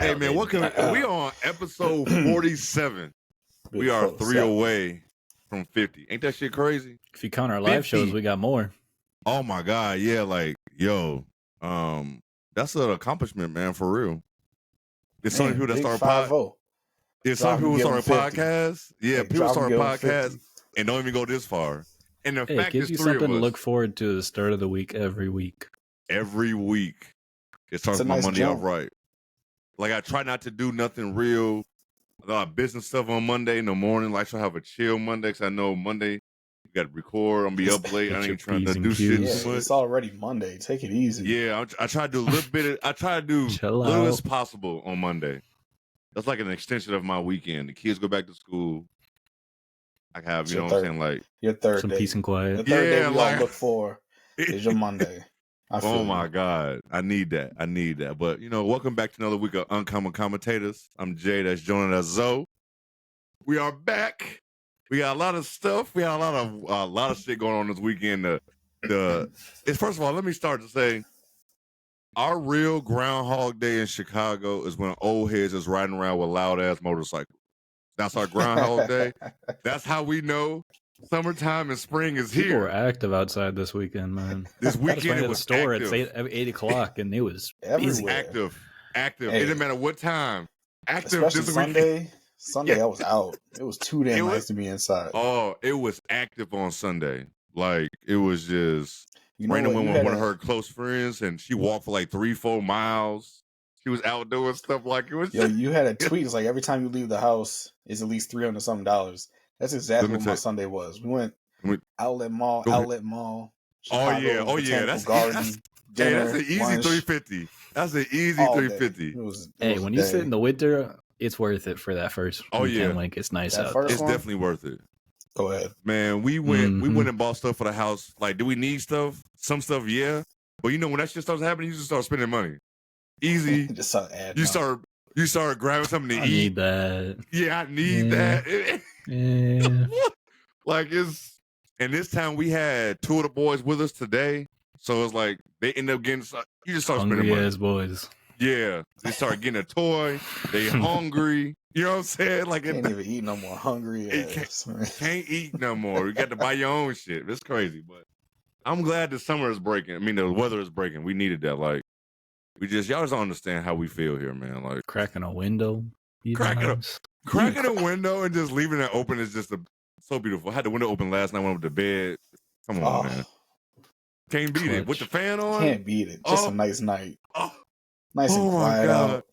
Hey man, we on episode 47. We are 3 away from 50. Ain't that shit crazy? If you count our live shows, we got more. Oh my god, yeah, like that's an accomplishment, man, for real. There's so many people that start There's some people who start a podcast. Yeah, people start a podcast and don't even go this far. And the fact it gives you something to look forward to at the start of the week every week. Every week. It starts my Monday off right. Like, I try not to do nothing real business stuff on Monday in the morning. Like, I have a chill Monday because I know Monday you got to record. I'm going to be up late. I ain't trying to do shit. Yeah, it's already Monday. Take it easy. Yeah, I try to do a little bit. I try to do little as possible on Monday. That's like an extension of my weekend. The kids go back to school. I have, you know what I'm saying? Like, your third some day. Peace and quiet. The third day we all look for is your Monday. Oh my God. I need that. But, welcome back to another week of Uncommon Commentators. I'm Jay. That's joining us, Zoe. We are back. We got a lot of stuff. We got a lot of shit going on this weekend. First of all, let me start to say, our real Groundhog Day in Chicago is when old heads is riding around with loud ass motorcycles. That's our Groundhog Day. That's how we know summertime and spring is here. People were active outside this weekend, man. This weekend it was store active. At 8 o'clock, and it was everywhere. Active. Hey, it didn't matter what time. Active. Especially this Sunday. Sunday, I was out. It was too damn nice to be inside. Oh, it was active on Sunday. Like, it was just random with one of her close friends, and she walked for like 3-4 miles. She was out doing stuff like it was. Yo, you had a tweet. It's like every time you leave the house, it's at least $300-something. That's exactly what my Sunday was. We went outlet mall. Chicago, oh yeah, that's an easy lunch. 350. That's an easy 350. When you sit in the winter, it's worth it for that first weekend. Like, it's nice out. It's definitely worth it. Go ahead, man. We went and bought stuff for the house. Like, do we need stuff? Some stuff, yeah. But when that shit starts happening, you just start spending money. Easy. Just start adding. You start grabbing something to eat. I need that. Yeah, I need that. Yeah. Like, and this time we had 2 of the boys with us today. So it's like they end up getting, you just start spending money. Hungry ass boys. Yeah. They start getting a toy. They hungry. You know what I'm saying? Like, can't even eat no more. Hungry ass. Can't eat no more. You got to buy your own shit. It's crazy. But I'm glad the summer is breaking. I mean, the weather is breaking. We needed that. Like, y'all just don't understand how we feel here, man. Like, cracking a window. Cracking a window and just leaving it open is just so beautiful. I had the window open last night, went up to bed. Come on, man. Can't beat it. With the fan on? Can't beat it. Just a nice night. Nice and quiet out.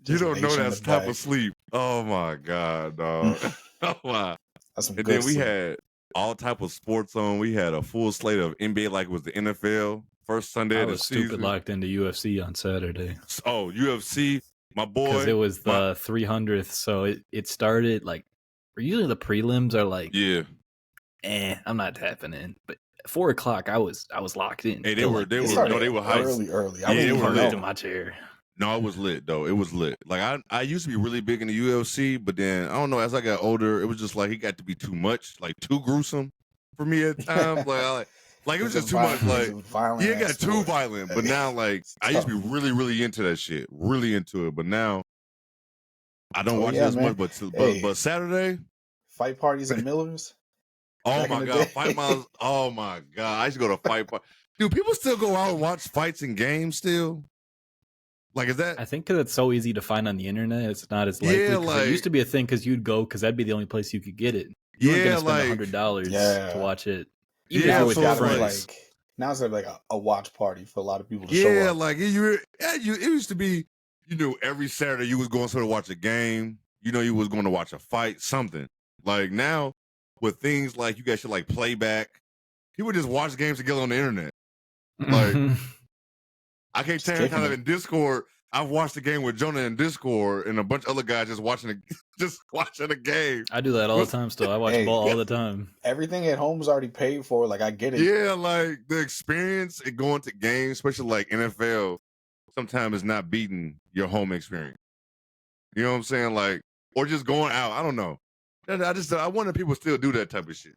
You don't know that type of sleep. Oh, my God, dog. Oh, my. That's some and good then we sleep. had all type of sports on. We had a full slate of NBA like it was the NFL. First Sunday of the season. I was stupid locked into UFC on Saturday. Oh, UFC, my boy. Because it was the 300th, so it started like, usually the prelims are like, I'm not tapping in. But 4 o'clock, I was locked in. Hey, they were hyped. Early. Yeah, they were lit in my chair. No, it was lit though. It was lit. Like, I used to be really big in the UFC, but then I don't know. As I got older, it was just like it got to be too much, like too gruesome for me at times. Like it was just too much. Like, it got too violent. But now, like, I used to be really, really into that shit, really into it. But now, I don't watch it as much. But Saturday, fight parties at Miller's. Oh my God, Fight Miles. Oh my God, I used to go to fight parties. Do people still go out and watch fights and games still? Like, is that? I think because it's so easy to find on the internet, it's not as likely. Yeah, like, it used to be a thing because you'd go because that'd be the only place you could get it. You weren't gonna spend $100 to watch it. Even if it was friends. Now it's like a watch party for a lot of people to show up. Yeah, like it used to be. Every Saturday you was going to watch a game. You was going to watch a fight, something. Like, now with things like you guys should like playback. People just watch games together on the internet. Like. I can't tell you kind of in Discord. I've watched the game with Jonah in Discord and a bunch of other guys just watching the game. I do that all the time still. I watch ball all the time. Everything at home is already paid for. Like, I get it. Yeah, like the experience in going to games, especially like NFL, sometimes is not beating your home experience. You know what I'm saying? Like, or just going out. I don't know. I wonder if people still do that type of shit.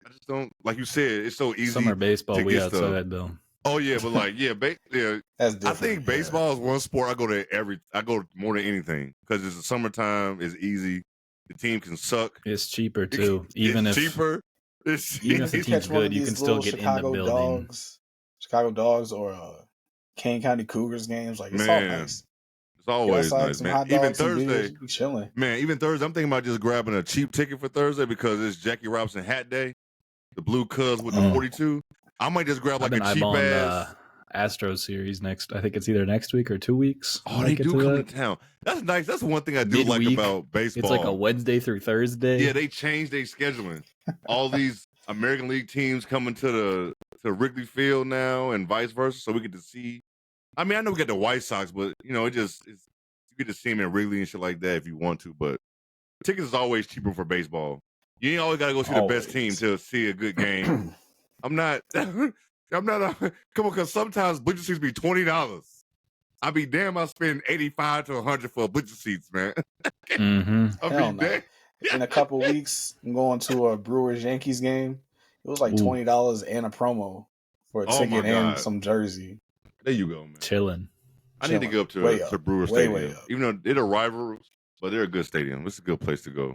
I just don't, like you said, it's so easy. Summer baseball, we outside though. Oh yeah, but like yeah, That's different. I think baseball is one sport I go more than anything because it's the summertime. It's easy. The team can suck. It's cheaper too. Even if cheaper. Even if the team's good, you can still get in the building. Chicago Dogs or Kane County Cougars games. Like it's all nice. It's always nice, man. Even Thursday, be chilling. Man, even Thursday, I'm thinking about just grabbing a cheap ticket for Thursday because it's Jackie Robinson hat day. The blue Cubs with the 42. I might just grab like a cheap ass Astros series next. I think it's either next week or 2 weeks. Oh, they do come to town. That's nice. That's one thing I do like about baseball. It's like a Wednesday through Thursday. Yeah, they changed their scheduling. All these American League teams coming to Wrigley Field now, and vice versa, so we get to see. I mean, I know we got the White Sox, but you know, you get to see them in Wrigley and shit like that if you want to. But tickets is always cheaper for baseball. You ain't always got to go see the best team to see a good game. I'm not. Come on, because sometimes bleacher seats be $20. I'd be damn. I spend $85 to $100 for bleacher seats, man. Hell no. In a couple weeks, I'm going to a Brewers Yankees game. It was like $20 and a promo for a ticket and some jersey. There you go, man. Chilling. I need to go up to Brewer Stadium, even though they're a rival, but they're a good stadium. It's a good place to go.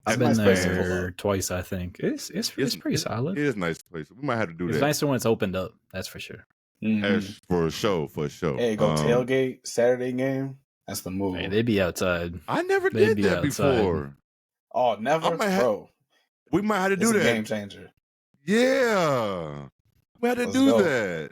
I've been there twice, I think. It's pretty solid. It is a nice place. We might have to do that. It's nicer when it's opened up. That's for sure. As for a show. Hey, go tailgate Saturday game. That's the move. Hey, they be outside. I never did that before. Oh, never, bro. We might have to do that. Game changer. Yeah, we had to do that.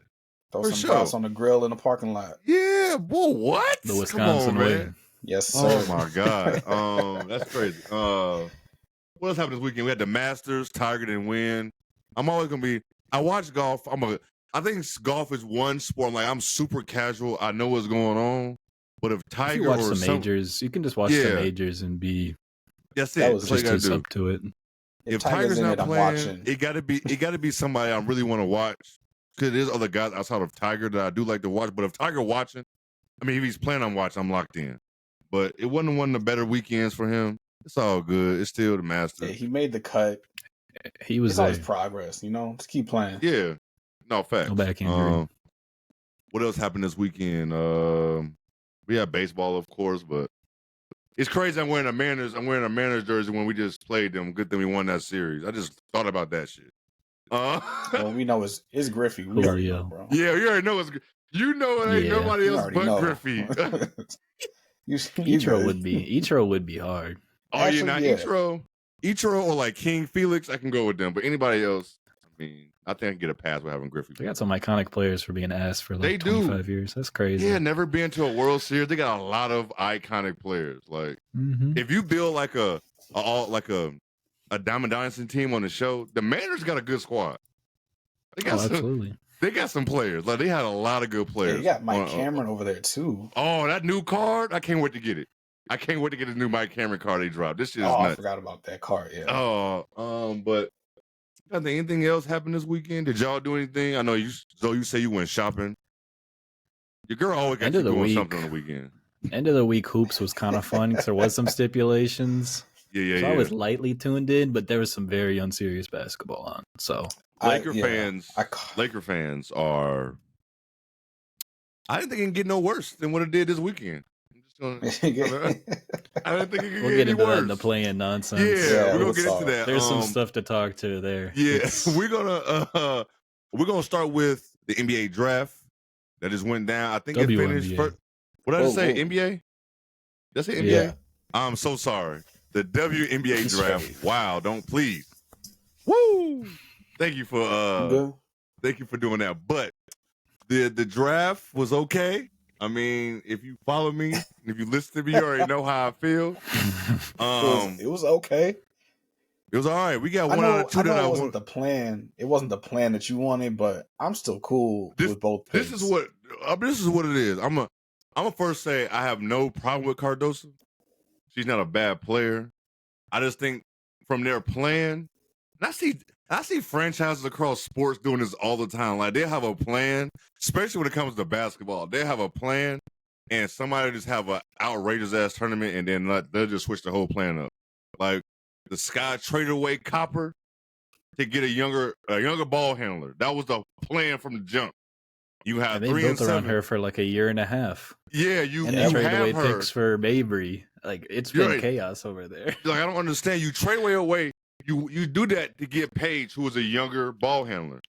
Throw some brats on the grill in the parking lot. Yeah, boy, what? The Wisconsin way. Man. Yes, sir. Oh my God. That's crazy. What else happened this weekend? We had the Masters. Tiger didn't win. I'm always gonna be. I watch golf. I think golf is one sport. I'm super casual. I know what's going on. But if Tiger if you watch the majors, you can just watch the majors and be. That's it. That's what you gotta do. Up to it. If Tiger's not playing, it gotta be somebody I really want to watch. Because there's other guys outside of Tiger that I do like to watch. But if Tiger watching, if he's playing, I'm watching. I'm locked in. But it wasn't one of the better weekends for him. It's all good. It's still the Masters. Yeah, he made the cut. He was always progress. Just keep playing. Yeah, no facts. Go back injury. What else happened this weekend? We had baseball, of course, but it's crazy. I'm wearing a Mariners jersey when we just played them. Good thing we won that series. I just thought about that shit. Well, we know it's Griffey. We already know, bro. Yeah, you already know it's. You know it ain't nobody else but Griffey. Ichiro would be hard. Oh, Ichiro or like King Felix, I can go with them. But anybody else, I think I can get a pass with having Griffey. They got some iconic players for being asked for 25 years. That's crazy. Yeah, never been to a World Series. They got a lot of iconic players. Like if you build like a Diamond Dynasty team on the show, the Mariners got a good squad. They got absolutely. They got some players. Like they had a lot of good players. Yeah, you got Mike Cameron over there too. Oh, that new card! I can't wait to get it. I can't wait to get the new Mike Cameron card they dropped. This shit is nuts. I forgot about that card. Yeah. But I think anything else happened this weekend? Did y'all do anything? I know you say you went shopping. Your girl always got you doing something on the weekend. End of the week hoops was kind of fun because there was some stipulations. Yeah. I was lightly tuned in, but there was some very unserious basketball on. So Laker fans are. I didn't think it can get no worse than what it did this weekend. I didn't think it could get any worse. That in the playing nonsense. Yeah, we're gonna get into that. There's some stuff to talk to there. Yeah, we're gonna start with the NBA draft that just went down. I think it finished first. What did I say? NBA? That's it. NBA. Yeah. I'm so sorry. The WNBA draft. Wow! Don't please. Woo! Thank you for doing that. But the draft was okay. If you follow me, if you listen to me, you already know how I feel. It was okay. It was all right. We got one out of two that I wasn't the plan. It wasn't the plan that you wanted, but I'm still cool with both picks. This is what it is. I'm a first say I have no problem with Cardoso. She's not a bad player. I just think from their plan, and I see franchises across sports doing this all the time. Like they have a plan, especially when it comes to basketball. They have a plan, and somebody just have an outrageous ass tournament, and then they'll just switch the whole plan up. Like the Sky traded away Copper to get a younger ball handler. That was the plan from the jump. You have and 3 and 7. Around her for like a year and a half. Yeah, you and they trade away picks for Mabry. Like it's been chaos over there. Like I don't understand. You trade away. You do that to get Paige, who is a younger ball handler.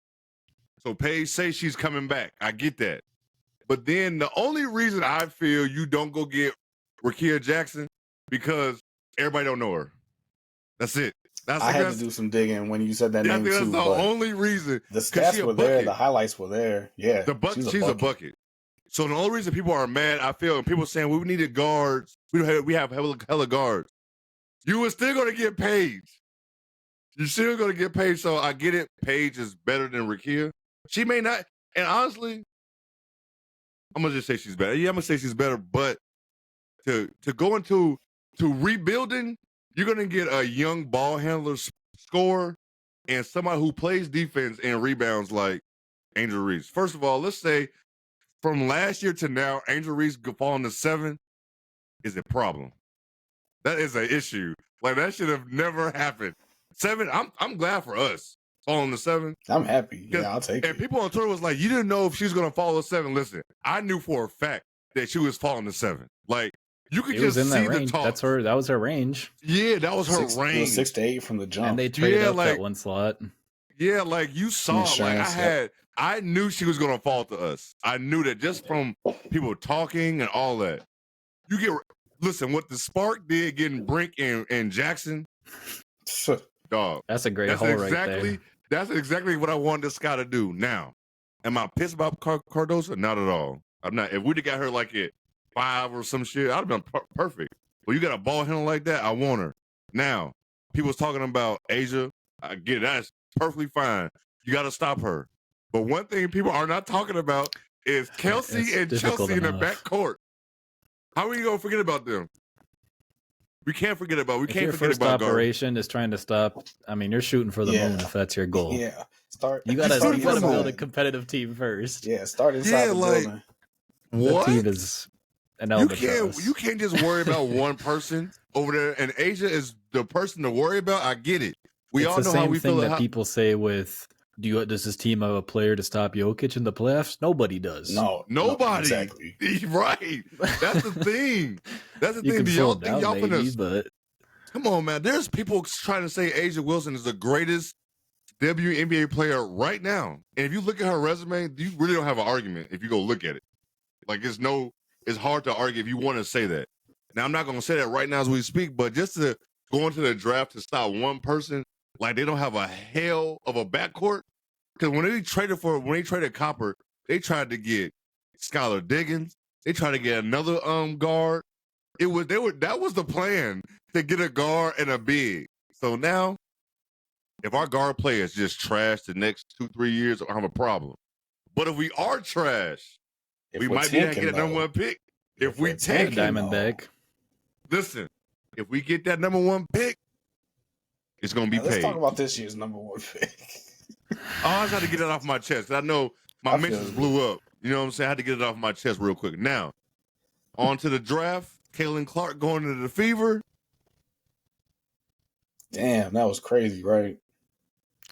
So Paige says she's coming back. I get that. But then the only reason I feel you don't go get Rakia Jackson because everybody don't know her. That's it. I had to do some digging when you said that name too. That's the only reason. The stats were there. The highlights were there. Yeah, she's a bucket. So the only reason people are mad, I feel, and people saying we needed guards. We have hella guards. You were still going to get Paige. You're still going to get Paige. So I get it. Paige is better than Rakia. She may not. And honestly, I'm going to just say she's better. Yeah, I'm going to say she's better. But to go into rebuilding, you're going to get a young ball handler scorer and somebody who plays defense and rebounds like Angel Reese. First of all, let's say from last year to now, Angel Reese falling to 7 is a problem. That is an issue. Like that should have never happened. 7, I'm glad for us falling to 7. I'm happy. Yeah, I'll take it. And people on Twitter was like, you didn't know if she's going to fall to 7. Listen, I knew for a fact that she was falling to 7. Like, you could just see the talk. That was her range. Yeah, that was her range. It was 6 to 8 from the jump. And they traded up that one slot. Yeah, like you saw, I knew she was gonna fall to us. I knew that just from people talking and all that. Listen, what the Spark did getting Brink and Jackson, dog. That's a great hole right there. That's exactly what I wanted this guy to do. Now, am I pissed about Cardoso? Not at all. I'm not. If we'd have got her like at 5 or some shit, I'd have been perfect. But you got a ball handler like that, I want her. Now, people's talking about Asia. I get it. That's perfectly fine. You got to stop her. But one thing people are not talking about is Kelsey and Chelsea in the backcourt. How are you going to forget about them? We can't forget about. We can't forget about. First operation is trying to stop. I mean, you're shooting for the moon if that's your goal. Yeah, You got to build a competitive team first. Yeah, start inside the building. What? The team is an albatross. You can't just worry about one person over there. And Asia is the person to worry about. I get it. We all know how we feel. It's the same thing that people say with. Does this team have a player to stop Jokic in the playoffs? Nobody does. No, nobody. No, exactly. Right. That's the thing. That's the thing. Do y'all think y'all finna? Come on, man. There's people trying to say Asia Wilson is the greatest WNBA player right now. And if you look at her resume, you really don't have an argument if you go look at it. Like it's hard to argue if you want to say that. Now I'm not gonna say that right now as we speak, but just to go into the draft to stop one person, like they don't have a hell of a backcourt. Because when they traded Copper, they tried to get Skylar Diggins. They tried to get another guard. That was the plan, to get a guard and a big. So now, if our guard play is just trash the next 2-3 years, I have a problem. But if we are trash, we might be able to get a number 1 pick. If we take Diamondback. Listen, if we get that number 1 pick, it's gonna be paid. Let's talk about this year's number 1 pick. I just had to get it off my chest. I know my mentions blew up. You know what I'm saying? I had to get it off my chest real quick. Now, on to the draft. Caitlin Clark going to the Fever. Damn, that was crazy, right?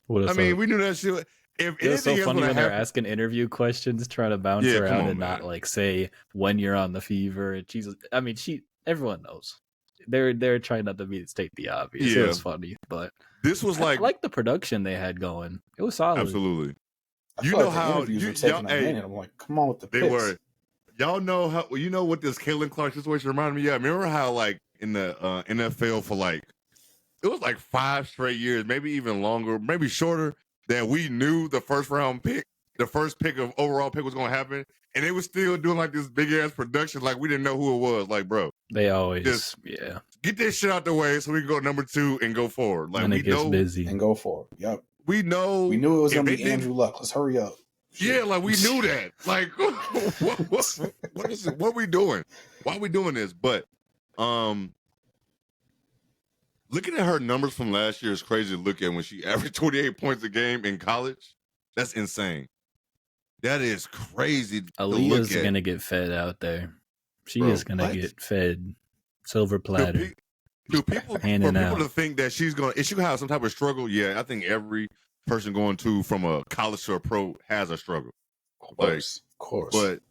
I mean, we knew that shit. It's so funny when they're asking interview questions, trying to bounce her out and not like say when you're on the Fever. And everyone knows. They're trying not to state the obvious. Yeah. It was funny, but this was I like the production they had going. It was solid. Absolutely. You know how interviews were taking a minute. I'm like, come on with the picks. They were. Y'all know how? You know what this Caitlin Clark situation reminded me of? Remember how like in the NFL for like it was like 5 straight years, maybe even longer, maybe shorter, that we knew the first round pick, the first pick of overall pick was going to happen, and they was still doing like this big ass production, like we didn't know who it was. Like, bro, they always get this shit out the way so we can go number 2 and go forward. Like, and it gets busy and go forward. Yep, we know. We knew it was going to be Andrew Luck. Let's hurry up. Yeah, like we knew that. Like, what is it? What are we doing? Why are we doing this? But looking at her numbers from last year is crazy to look at when she averaged 28 points a game in college. That's insane. That is crazy. Aaliyah's going to get fed out there. She is going to get fed silver platter. Do people to think that is she going to have some type of struggle? Yeah, I think every person going from a college to a pro has a struggle. Like, course. But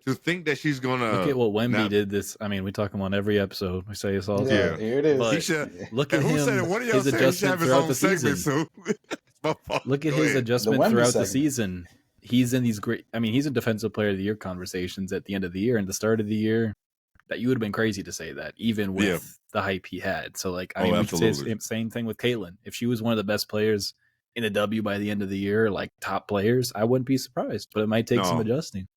to think that she's gonna look at what Wnba did this. I mean, we talk about every episode. We say this all the time. Yeah, here it is. But look at him. Said it? One of y'all his adjustment throughout the season. Look at his adjustment throughout the season. He's in these great. I mean, he's in Defensive Player of the Year conversations at the end of the year and the start of the year. That you would have been crazy to say that, even with the hype he had. So, like, I mean, we could say the same thing with Caitlin. If she was one of the best players in the W by the end of the year, like top players, I wouldn't be surprised. But it might take some adjusting.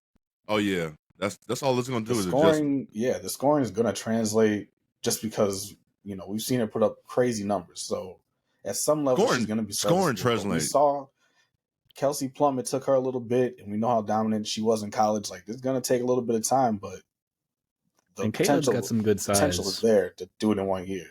Oh yeah, that's all it's going to do. The scoring, the scoring is going to translate just because we've seen her put up crazy numbers. So at some level, she's going to be scoring translate. We saw Kelsey Plum. It took her a little bit, and we know how dominant she was in college. Like, it's going to take a little bit of time, but and Caitlin's got some good size. Potential is there to do it in 1 year.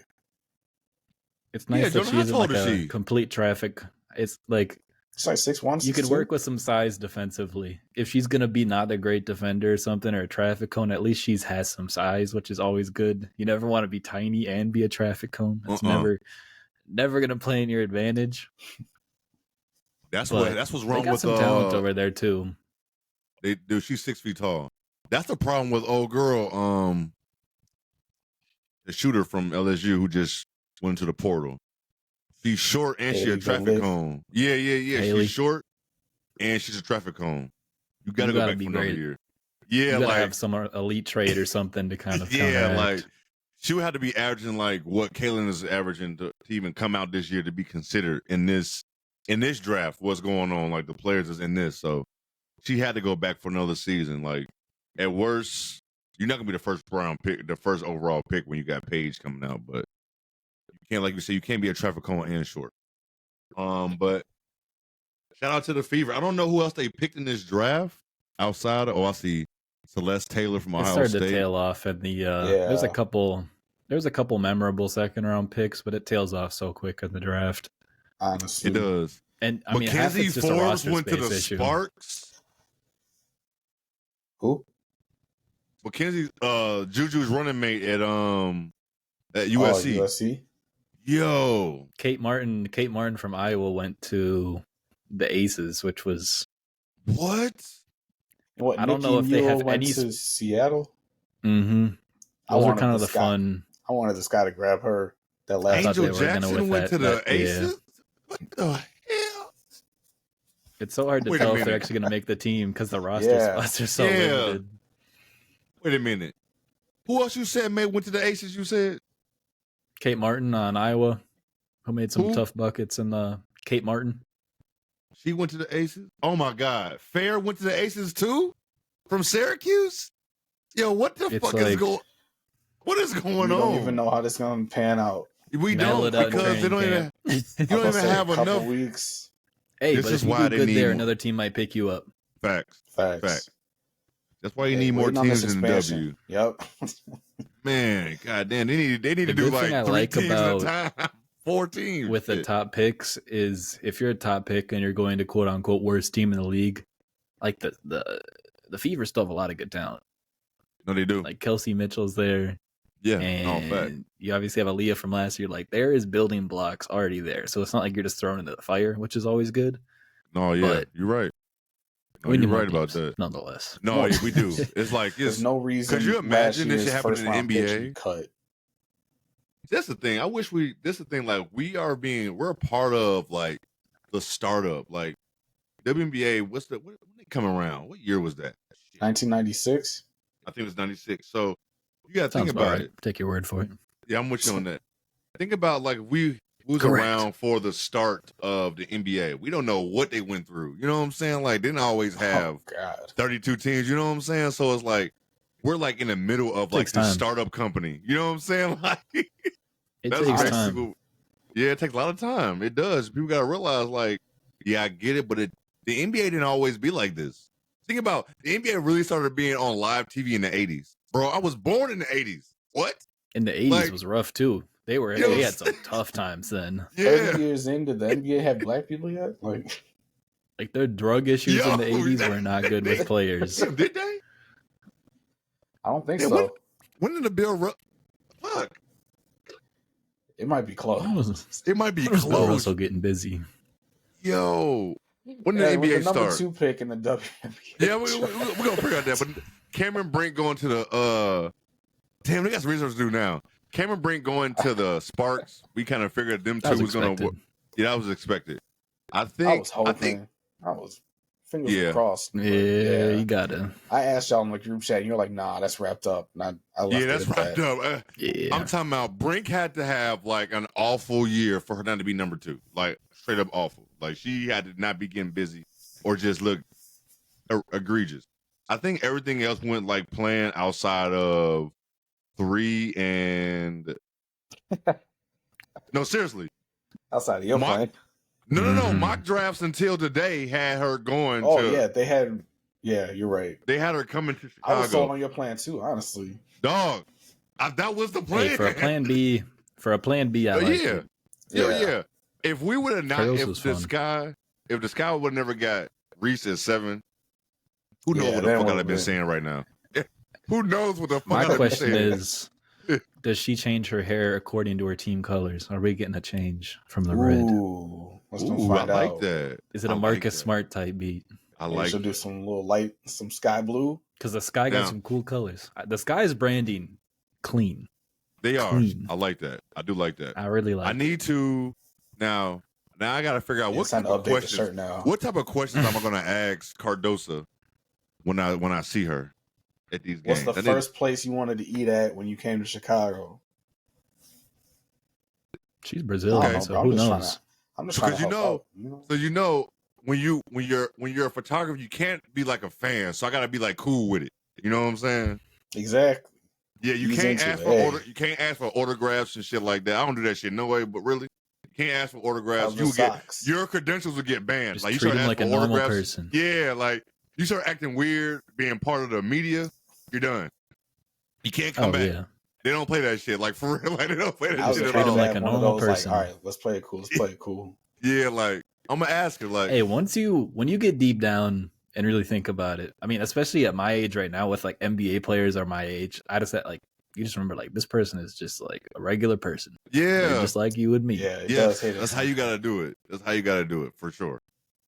It's nice that she's like a complete traffic. It's like 6'1". You could work with some size defensively. If she's gonna be not a great defender or something, or a traffic cone, at least she's has some size, which is always good. You never want to be tiny and be a traffic cone. That's never gonna play in your advantage. That's what's wrong got with some talent over there too. She's 6 feet tall. That's the problem with old girl, the shooter from LSU who just went to the portal. She's short and she's a traffic cone. Yeah. Haley. She's short and she's a traffic cone. You got to go back for another year. Yeah, you have some elite trade or something to kind of counteract. Like she would have to be averaging like what Caitlin is averaging to even come out this year to be considered in this draft. What's going on? Like the players is in this, so she had to go back for another season. Like at worst, you're not gonna be the first round pick, the first overall pick when you got Paige coming out, but you can't, like you say, you can't be a traffic cone and short. But shout out to the Fever. I don't know who else they picked in this draft outside of. I see Celeste Taylor from Ohio State. It started to tail off at the. There's a couple memorable second round picks, but it tails off so quick in the draft. Honestly, it does. And I mean, Mackenzie Forbes went to the issue. Sparks. Who? Mackenzie, Juju's running mate at USC. USC. Yo, Kate Martin from Iowa went to the Aces, which was what? What? I don't know if they have any to Seattle. Mm-hmm. Those are kind of the fun. I wanted this guy to grab her. That last Angel Jackson went to the Aces. Yeah. What the hell? It's so hard to tell if they're actually going to make the team because the roster spots are so limited. Wait a minute. Who else you said went to the Aces? You said Kate Martin on Iowa, who made some tough buckets in the Kate Martin. She went to the Aces. Oh my God, Fair went to the Aces too, from Syracuse. Yo, what the fuck is going? What is going on? We don't even know how this is going to pan out. We don't because they don't even. You don't even have enough weeks. Hey, this but is if you do good there, another team might pick you up. Facts. That's why you need more teams in the W. Yep. Man, goddamn, they need to do like 3 teams at a time. 4 teams with the top picks is if you're a top pick and you're going to quote unquote worst team in the league, like the Fever still have a lot of good talent. No, they do. Like Kelsey Mitchell's there. Yeah, and you obviously have Aaliyah from last year. Like there is building blocks already there, so it's not like you're just thrown into the fire, which is always good. No, yeah, but you're right. No, you're right about that. Nonetheless, no, yeah, we do. It's like there's no reason. Could you imagine this shit happening in the NBA? Cut. That's the thing. I wish this is the thing. Like we're a part of like the startup. Like WNBA. When they come around? What year was that? 1996. I think it was 96. So. You gotta think about it. Take your word for it. Yeah, I'm with you on that. Think about like we was around for the start of the NBA. We don't know what they went through. You know what I'm saying? Like they didn't always have 32 teams. You know what I'm saying? So it's like we're like in the middle of like this startup company. You know what I'm saying? Like it takes time. People, yeah, it takes a lot of time. It does. People gotta realize like, yeah, I get it, but the NBA didn't always be like this. Think about the NBA really started being on live TV in the 80s. Bro, I was born in the 80s. What? In the 80s was rough too. They had some tough times then. 30 years in, did the NBA have black people yet? Like their drug issues in the 80s were not good with players. Did they? I don't think so. When did the bill fuck? It might be close. It might be close. Bill Russell getting busy. Yo, When did the NBA start? Number 2 pick in the WNBA. Yeah, we're gonna figure out that. But Cameron Brink going to the damn, they got some research to do now. Cameron Brink going to the Sparks. We kind of figured them two was gonna work. Yeah, that was expected. I was hoping. I was fingers crossed. Yeah, you got it. I asked y'all in the group chat, and you're like, "Nah, that's wrapped up." And I left that's wrapped up. I'm talking about Brink had to have like an awful year for her not to be number 2. Like straight up awful. Like she had to not be getting busy or just look egregious. I think everything else went like planned outside of 3 and no, seriously. Outside of your plan. No. Mock drafts until today had her going. They had. Yeah, you're right. They had her coming to Chicago. I was sold on your plan too, honestly. Dog, that was the plan. Hey, for a plan B, I like it. Yeah. If we would have not, if the sky would have never got Reese at 7, who knows what the fuck I'd have been saying right now? Who knows what the fuck I'd have been saying? My question is, does she change her hair according to her team colors? Are we getting a change from the red? Ooh, I like that. Is it a Marcus Smart type beat? I like. She'll do some little light, some sky blue. Because the sky got some cool colors. The sky's branding clean. They are. I like that. I do like that. I really like. I need to now. I got to figure out what type of questions. What type of questions am I going to ask Cardosa when I see her at these games? What's the first place you wanted to eat at when you came to Chicago? She's Brazilian, so who knows? I'm just trying to help out, So when you're a photographer, you can't be like a fan. So I got to be like cool with it. You know what I'm saying? Exactly. Yeah, you can't ask for autographs and shit like that. I don't do that shit no way. But really, you can't ask for autographs. Your credentials will get banned. Just like you treat start him like a normal person. Yeah, like you start acting weird, being part of the media, you're done. You can't come back. Yeah. They don't play that shit. Like for real, like they don't play that shit at all. Like a normal person. Like, all right, let's play it cool. Yeah, like I'm gonna ask her. Like, hey, when you get deep down and really think about it, I mean, especially at my age right now, with like NBA players are my age, I just like you just remember like this person is just like a regular person. Yeah, they're just like you and me. Yeah, that's how you gotta do it. That's how you gotta do it for sure.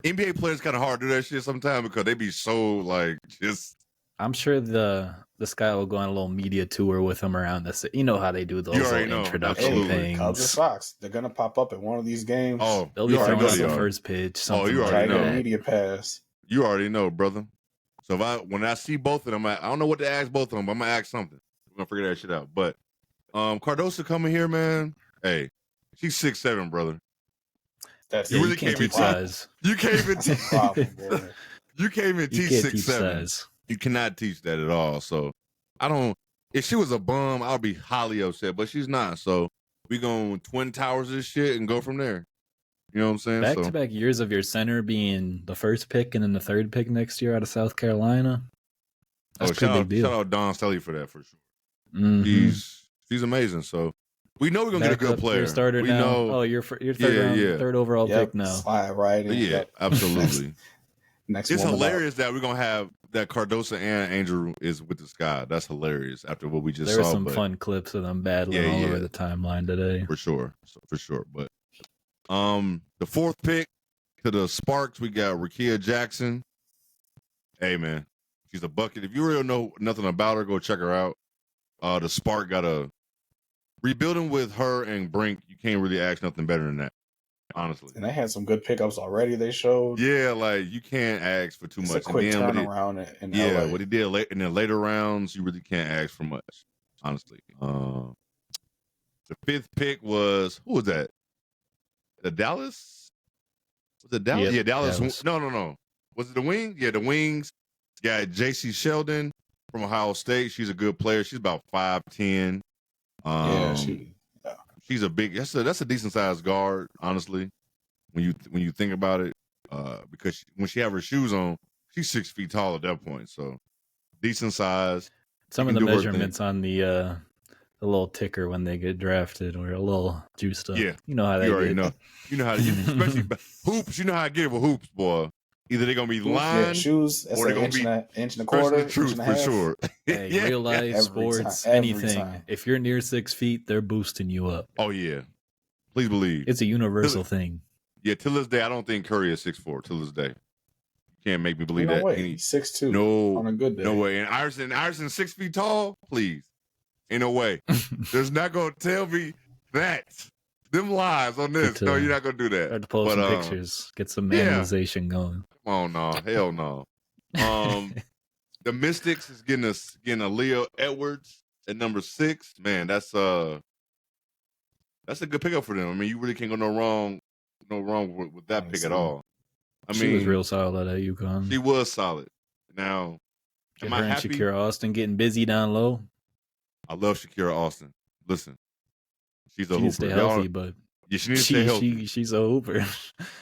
NBA players kind of hard to do that shit sometimes because they be so like just. I'm sure the Sky will go on a little media tour with them around this. You know how they do those little introduction things. Cubs or Sox, they're gonna pop up at one of these games. Oh, they'll be throwing out the first pitch. You already know. Media pass. You already know, brother. So when I see both of them, I don't know what to ask both of them, but I'm gonna ask something. We're gonna figure that shit out. But Cardosa coming here, man. Hey, she's 6'7", brother. That's you really can't teach size. You can't even teach. You can't even teach 6'7". You cannot teach that at all. So I don't. If she was a bum, I'll be highly upset. But she's not. So we gonna Twin Towers this shit and go from there. You know what I'm saying? Back-to-back years of your center being the first pick and then the third pick next year out of South Carolina. That's a pretty big deal. Shout out Don Stelly for that for sure. Mm-hmm. She's amazing. So we know we're gonna get a good player. Your starter we now. Know, your third overall pick now. Slide right in. Yeah, absolutely. It's hilarious that we're gonna have that Cardosa and Angel is with the Sky. That's hilarious. After what we just saw, there were some fun clips of them battling all over the timeline today. For sure. But the fourth pick to the Sparks, we got Rakia Jackson. Hey man, she's a bucket. If you really know nothing about her, go check her out. The Spark got a rebuilding with her and Brink. You can't really ask nothing better than that. Honestly, and they had some good pickups already. They showed, like you can't ask for too much. A quick turnaround in LA. What he did in the later rounds, you really can't ask for much. Honestly, the fifth pick was who was that? The Dallas? Was it Dallas? Yeah, Dallas. No. Was it the Wings? Yeah, the Wings. Got J.C. Sheldon from Ohio State. She's a good player. She's about 5'10". She's a big. That's a decent sized guard, honestly. When you think about it, because when she have her shoes on, she's 6 feet tall at that point. So decent size. Some of the measurements on the little ticker when they get drafted were a little juiced up. Yeah, you know how they. You already know. You know how to, especially hoops. You know how I get it with hoops, boy. Either they're gonna be lined, shoes, or they're gonna be inch and a quarter, the truth for sure. Hey, real life, sports, anything. If you're near 6 feet, they're boosting you up. Oh yeah, please believe it's a universal thing. Yeah, till this day, I don't think Curry is 6'4". Till this day, you can't make me believe no that. Way. He's 6'2". No, on a good day. No way. And Iverson 6 feet tall. Please, ain't no way. There's not gonna tell me that. Them lies on this. No, you're not gonna do that. Start to post some pictures. Get some analyzation going. Come on, no, hell no. The Mystics is getting Aaliyah Edwards at number 6. Man, that's a good pickup for them. I mean, you really can't go no wrong with that pick at all. She was real solid at UConn. She was solid. Now, am I happy? Shakira Austin getting busy down low. I love Shakira Austin. Listen, she's a hooper. She needs to stay healthy, but she needs to stay healthy. She's a hooper.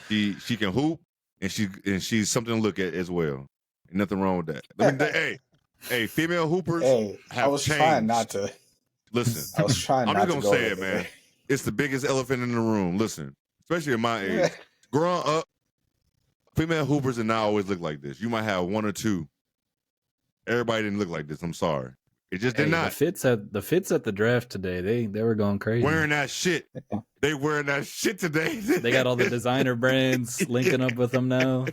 She can hoop, and she's something to look at as well. Ain't nothing wrong with that. Hey, female hoopers have changed. Trying not to. Listen, I was trying. I'm just gonna say it, man. It's the biggest elephant in the room. Listen, especially at my age, growing up, female hoopers did not always look like this. You might have one or two. Everybody didn't look like this. I'm sorry. It just did not. The fits at the draft today, they were going crazy. Wearing that shit. They wearing that shit today. They got all the designer brands linking up with them now.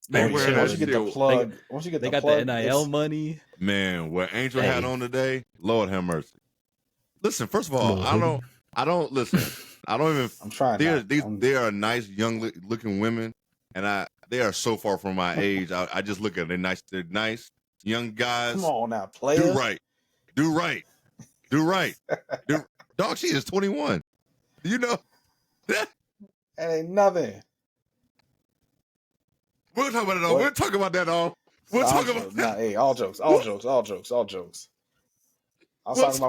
Once you get the plug, they got the NIL money. Man, what Angel had on today, Lord have mercy. Listen, first of all, I don't listen. I don't even. I'm trying. They are nice, young looking women, and they are so far from my age. I just look at them. They're nice, young guys. Come on now, player. Do right. Dog, she is 21. You know that ain't nothing. We'll talk about it all. We'll talk about that all. We'll talk about that. Nah, hey, all jokes. I was talking about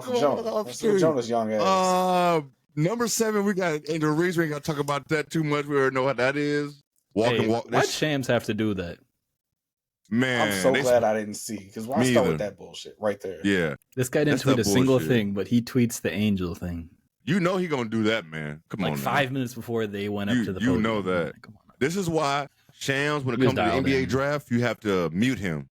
for Jonas. Jonas' young ass. Number 7, we got Angel Reese. We ain't got to talk about that too much. We already know what that is. Why'd Shams have to do that? Man, I'm so glad I didn't see, because why start with that bullshit right there? Yeah. This guy didn't tweet a single thing, but he tweets the Angel thing. You know he gonna do that, man. Come on, 5 minutes before they went up to the podium. You know that. This is why Shams, when it comes to the NBA draft, you have to mute him.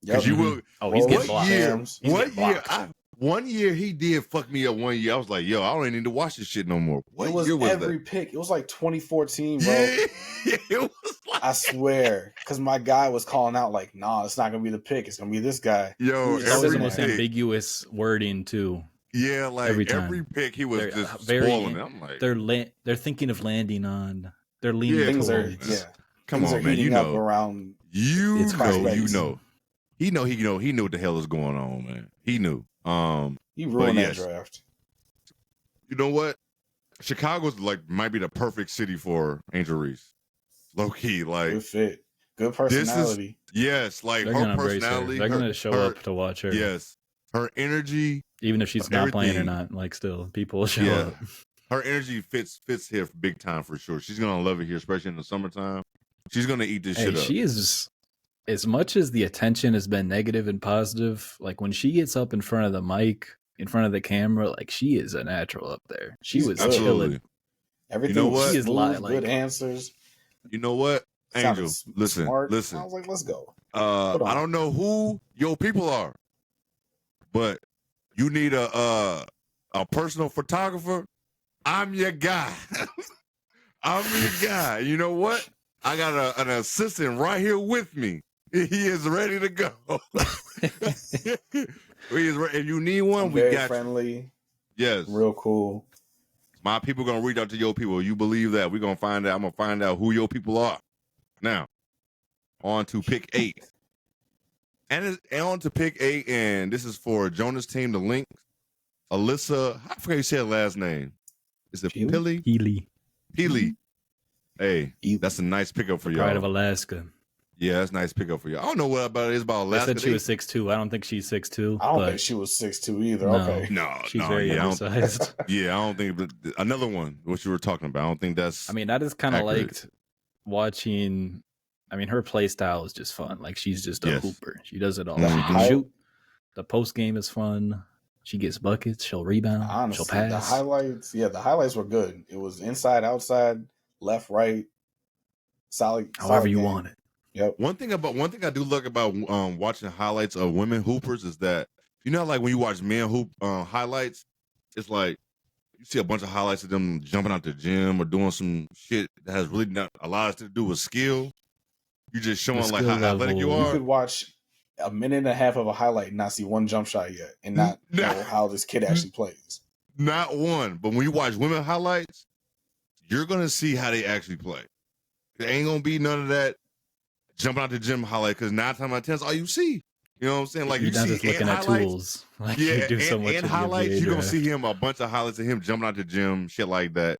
Because you will. Oh, he's getting blocked. One year he did fuck me up. 1 year I was like, yo, I don't even need to watch this shit no more. What year was every pick? It was like 2014, bro. Yeah, it was like... I swear, because my guy was calling out like, nah, it's not gonna be the pick. It's gonna be this guy. Yo, that was the most ambiguous wording too. Yeah, like every pick he was just spoiling it. I'm like, they're thinking of landing on. They're leaning towards. Come on, man. You know, around. You know. He knew what the hell is going on, man. He knew. He ruined that draft. You know what? Chicago's might be the perfect city for Angel Reese. Low key, good fit, good personality. Her personality. They're gonna show up to watch her. Yes, her energy, even if she's not playing or not, still people will show up. Her energy fits here big time for sure. She's gonna love it here, especially in the summertime. She's gonna eat this shit up. She is. As much as the attention has been negative and positive, when she gets up in front of the mic, in front of the camera, she is a natural up there. She was chilling. Everything. You know what? She is good answers. You know what? Angel, listen. I was like, let's go. I don't know who your people are, but you need a personal photographer. I'm your guy. I'm your guy. You know what? I got an assistant right here with me. He is ready to go. If you need one, we got friendly. You. Yes. Real cool. My people gonna reach out to your people. You believe that? We're gonna find out. I'm gonna find out who your people are. Now, on to pick 8. And on to pick 8, and this is for Jonas' team, the Lynx. Alyssa, I forget you said her last name. Is it Pili? Pili. Hey, that's a nice pickup for y'all. Pride of Alaska. Yeah, that's a nice pickup for you. I don't know what about it is about Alaska. I said she was 6'2". I don't think she's 6'2". I don't think she was 6'2" either. No, okay. No, she's very undersized. I don't think another one, what you were talking about. I don't think that's I just kind of liked watching. Her play style is just fun. She's just a hooper. She does it all. She can shoot. The post game is fun. She gets buckets. She'll rebound. Honestly, she'll pass. The highlights were good. It was inside, outside, left, right, solid. However you want it. Yep. One thing I do like about watching highlights of women hoopers is that when you watch men hoop highlights, it's you see a bunch of highlights of them jumping out the gym or doing some shit that has really not a lot to do with skill. You just showing like how athletic you are. You could watch a minute and a half of a highlight and not see one jump shot yet, and not know how this kid actually plays. Not one. But when you watch women highlights, you're gonna see how they actually play. There ain't gonna be none of that jumping out the gym highlight, because 9 times out of 10 is all you see. You know what I'm saying? Like you're you see just looking at tools. Like you do so much and highlights. You're gonna see him a bunch of highlights of him jumping out the gym, shit like that.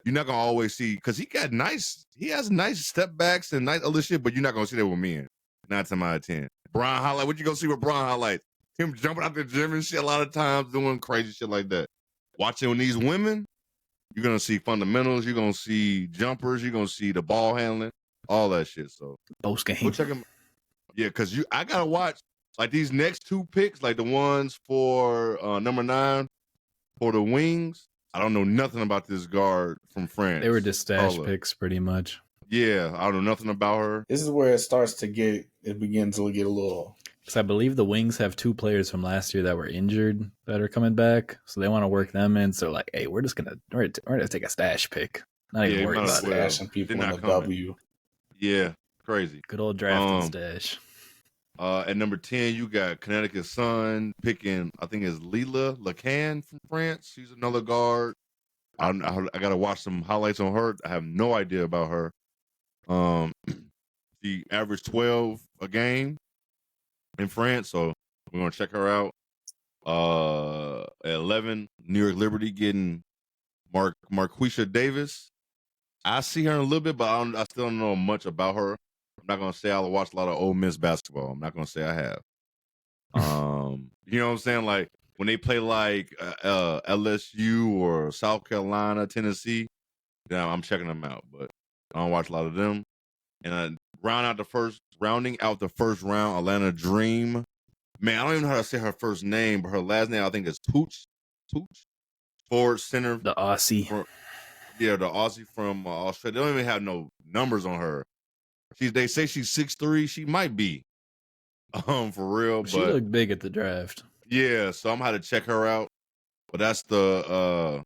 You're not gonna always see, because he has nice step backs and nice other shit, but you're not gonna see that with men. 9 times out of 10. Brian highlight. What you gonna see with Brian highlights? Him jumping out the gym and shit a lot of times, doing crazy shit like that. Watching these women, you're gonna see fundamentals. You're gonna see jumpers. You're gonna see the ball handling, all that shit. So both games. We'll check him. Yeah, because I gotta watch like these next 2 picks, like the ones for number 9 for the Wings. I don't know nothing about this guard from France. They were just stash picks, pretty much. Yeah, I don't know nothing about her. This is where it begins to get a little. Because I believe the Wings have 2 players from last year that were injured that are coming back, so they want to work them in. So like, hey, we're gonna take a stash pick. Not even worry about stashing people in the W. Yeah, crazy. Good old draft and stash. At number 10, you got Connecticut Sun picking, I think it's Lila Lacan from France. She's another guard. I got to watch some highlights on her. I have no idea about her. She averaged 12 a game in France, so we're going to check her out. At 11, New York Liberty getting Marquisha Davis. I see her in a little bit, but I still don't know much about her. I'm not going to say I watch a lot of Ole Miss basketball. I'm not going to say I have. You know what I'm saying? Like, when they play like LSU or South Carolina, Tennessee, then I'm checking them out. But I don't watch a lot of them. And rounding out the first round, Atlanta Dream. Man, I don't even know how to say her first name, but her last name I think is Tooch. Forward center. The Aussie. The Aussie from Australia. They don't even have no numbers on her. They say she's 6'3". She might be, for real. She looked big at the draft. Yeah, so I'm gonna have to check her out. But that's the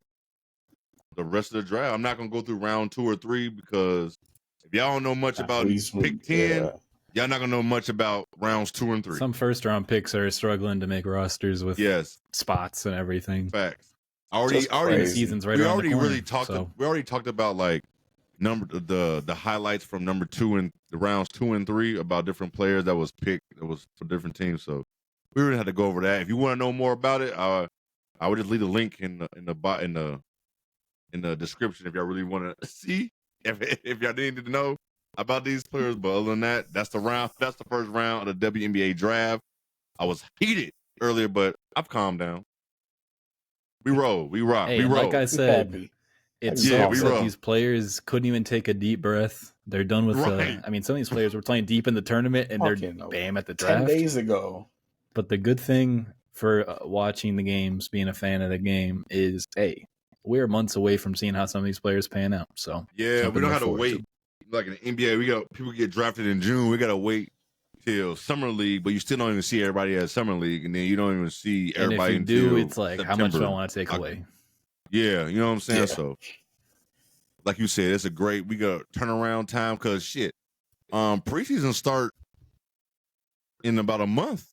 rest of the draft. I'm not gonna go through round 2 or 3 because if y'all don't know much about pick 10, y'all not gonna know much about rounds 2 and 3. Some first round picks are struggling to make rosters with spots and everything. Facts. Season's right around the corner, we already talked about like the highlights from number 2 and the rounds 2 and 3 about different players that was picked that was for different teams. So we really had to go over that. If you want to know more about it, I would just leave a link in the description if y'all really want to see if y'all needed to know about these players. But other than that, that's the first round of the WNBA draft. I was heated earlier, but I've calmed down. We roll, we rock, we roll. Like I said, it sucks that these players couldn't even take a deep breath. They're done with some of these players were playing deep in the tournament and they're bam at the draft. 10 days ago. But the good thing for watching the games, being a fan of the game, is, hey, we're months away from seeing how some of these players pan out. So yeah, we don't have to wait. Like in the NBA, people get drafted in June. We got to wait till Summer League, but you still don't even see everybody at Summer League, and then you don't even see everybody until until it's like, September. How much do I want to take away? Yeah, you know what I'm saying? Yeah. So, like you said, it's we got turnaround time because shit. Preseason start in about a month.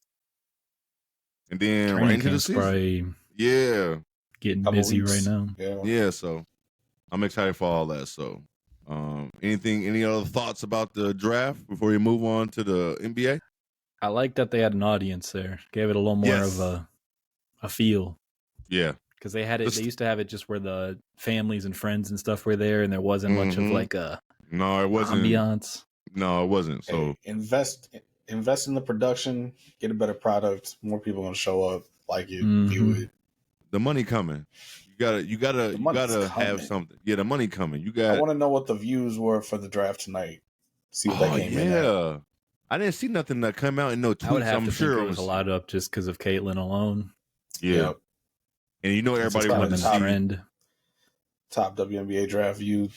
And then right into the season. Getting busy right now. Yeah, so I'm excited for all that. So any other thoughts about the draft before we move on to the NBA? I like that they had an audience there. Gave it a little more of a feel. Yeah. Because they had it. They used to have it just where the families and friends and stuff were there, and there wasn't much of like a ambiance. No, it wasn't. So invest in the production, get a better product. More people are gonna show up, like it, view it. The money coming. You gotta have something. Yeah, the money coming. I want to know what the views were for the draft tonight. See what that came in at. I didn't see nothing that come out in no tweets. I would have to think it was a lot up just because of Caitlyn alone. Yeah. Yep. And everybody wanted to see top WNBA draft view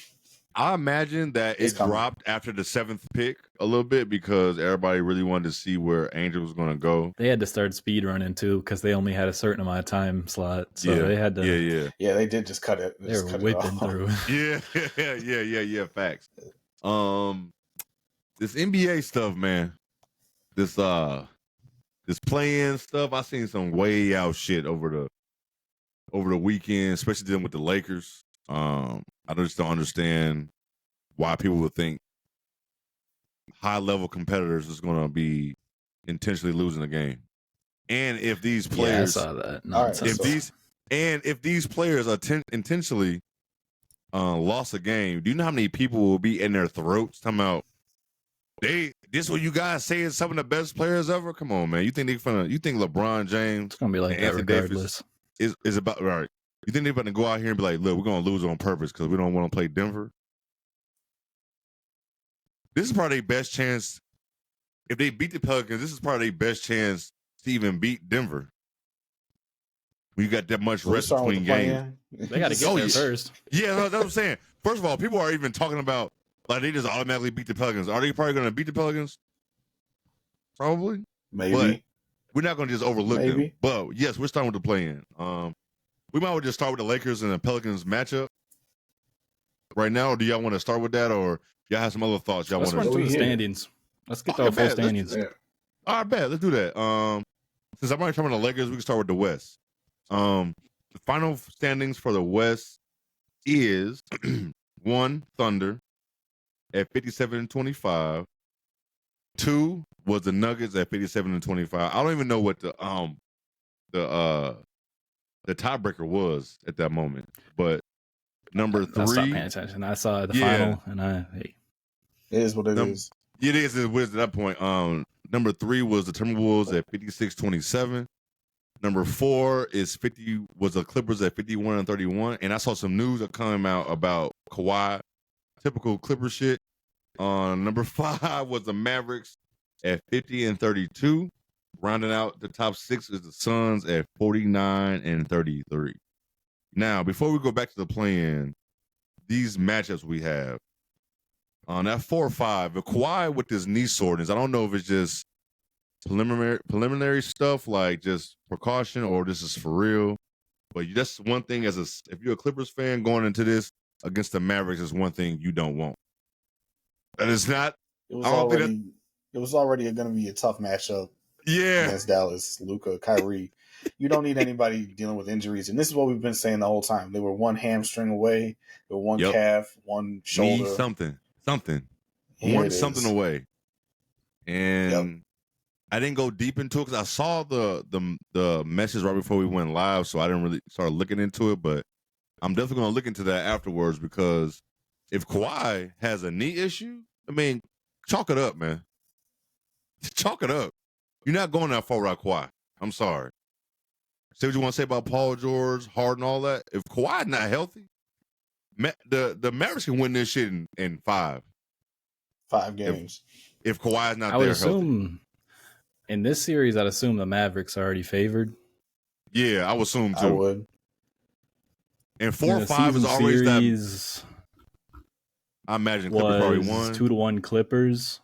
I imagine that it dropped after the 7th pick a little bit because everybody really wanted to see where Angel was going to go. They had to start speed running too because they only had a certain amount of time slot, so they had to. Yeah. They did just cut it. They were whipping through. Yeah. Facts. This NBA stuff, man. This play-in stuff. I seen some way out shit over the weekend, especially dealing with the Lakers. I just don't understand why people would think high-level competitors is going to be intentionally losing the game. And if these players, I saw that. If these players intentionally lost a game, do you know how many people will be in their throats talking about this? What you guys say is some of the best players ever? Come on, man. You think LeBron James? It's gonna be like that regardless. Is about right. You think they're about to go out here and be like, look, we're going to lose on purpose because we don't want to play Denver? This is probably their best chance. If they beat the Pelicans, this is probably their best chance to even beat Denver. You got that much rest between games. They got to get there first. Yeah, that's what I'm saying. First of all, people are even talking about like they just automatically beat the Pelicans. Are they probably going to beat the Pelicans? Probably. Maybe. But we're not going to just overlook them. But yes, we're starting with the play-in. We might as well just start with the Lakers and the Pelicans matchup right now. Or do y'all want to start with that, or y'all have some other thoughts y'all want to? Let's run through the standings. Let's get the full standings. All right, bet. Let's do that. Since I'm already talking about the Lakers, we can start with the West. The final standings for the West is 1 Thunder at 57-25. 2 was the Nuggets at 57-25. I don't even know what the tiebreaker was at that moment, but number 3. I stopped paying attention. I saw the final, and it is what it is. It is what it is at that point. Number 3 was the Timberwolves at 56-27. Number 4 was the Clippers at 51-31. And I saw some news that came out about Kawhi, typical Clipper shit. Number 5 was the Mavericks at 50-32. Rounding out the top 6 is the Suns at 49-33. Now, before we go back to the play-in, these matchups we have on that 4-5, if Kawhi with his knee soreness, I don't know if it's just preliminary stuff like just precaution or this is for real. But that's one thing if you're a Clippers fan going into this against the Mavericks, is one thing you don't want. And it's not. It was already going to be a tough matchup. Yeah, against Dallas, Luka, Kyrie. You don't need anybody dealing with injuries, and this is what we've been saying the whole time. They were one hamstring away, they were one calf, one shoulder, something, something away. And I didn't go deep into it because I saw the message right before we went live, so I didn't really start looking into it. But I'm definitely going to look into that afterwards because if Kawhi has a knee issue, I mean, chalk it up, man. Chalk it up. You're not going that far without Kawhi. I'm sorry. Say what you want to say about Paul George, Harden, all that. If Kawhi's not healthy, the Mavericks can win this shit in 5 games. If Kawhi's not I would assume in this series, I'd assume the Mavericks are already favored. Yeah, I would assume too. I would. And 4 or 5 is always that. I imagine Clippers already won 2-1 Clippers.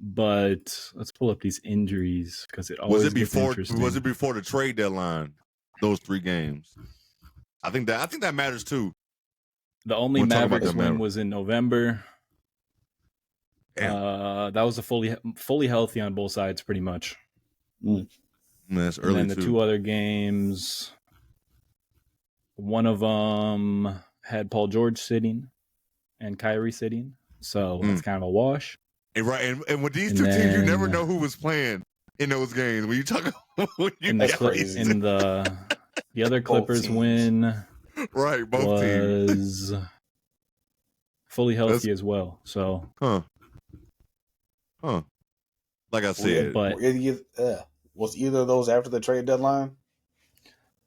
But let's pull up these injuries because it always gets interesting. Was it before the trade deadline? Those 3 games. I think that matters too. The only Mavericks win was in November. That was a fully healthy on both sides, pretty much. That's early. And then the 2 other games, one of them had Paul George sitting and Kyrie sitting, so it's kind of a wash. And and with these 2 teams, you never know who was playing in those games. When you talk about the other Clippers win, right? Both was fully healthy as well. So, like I said, but was either of those after the trade deadline?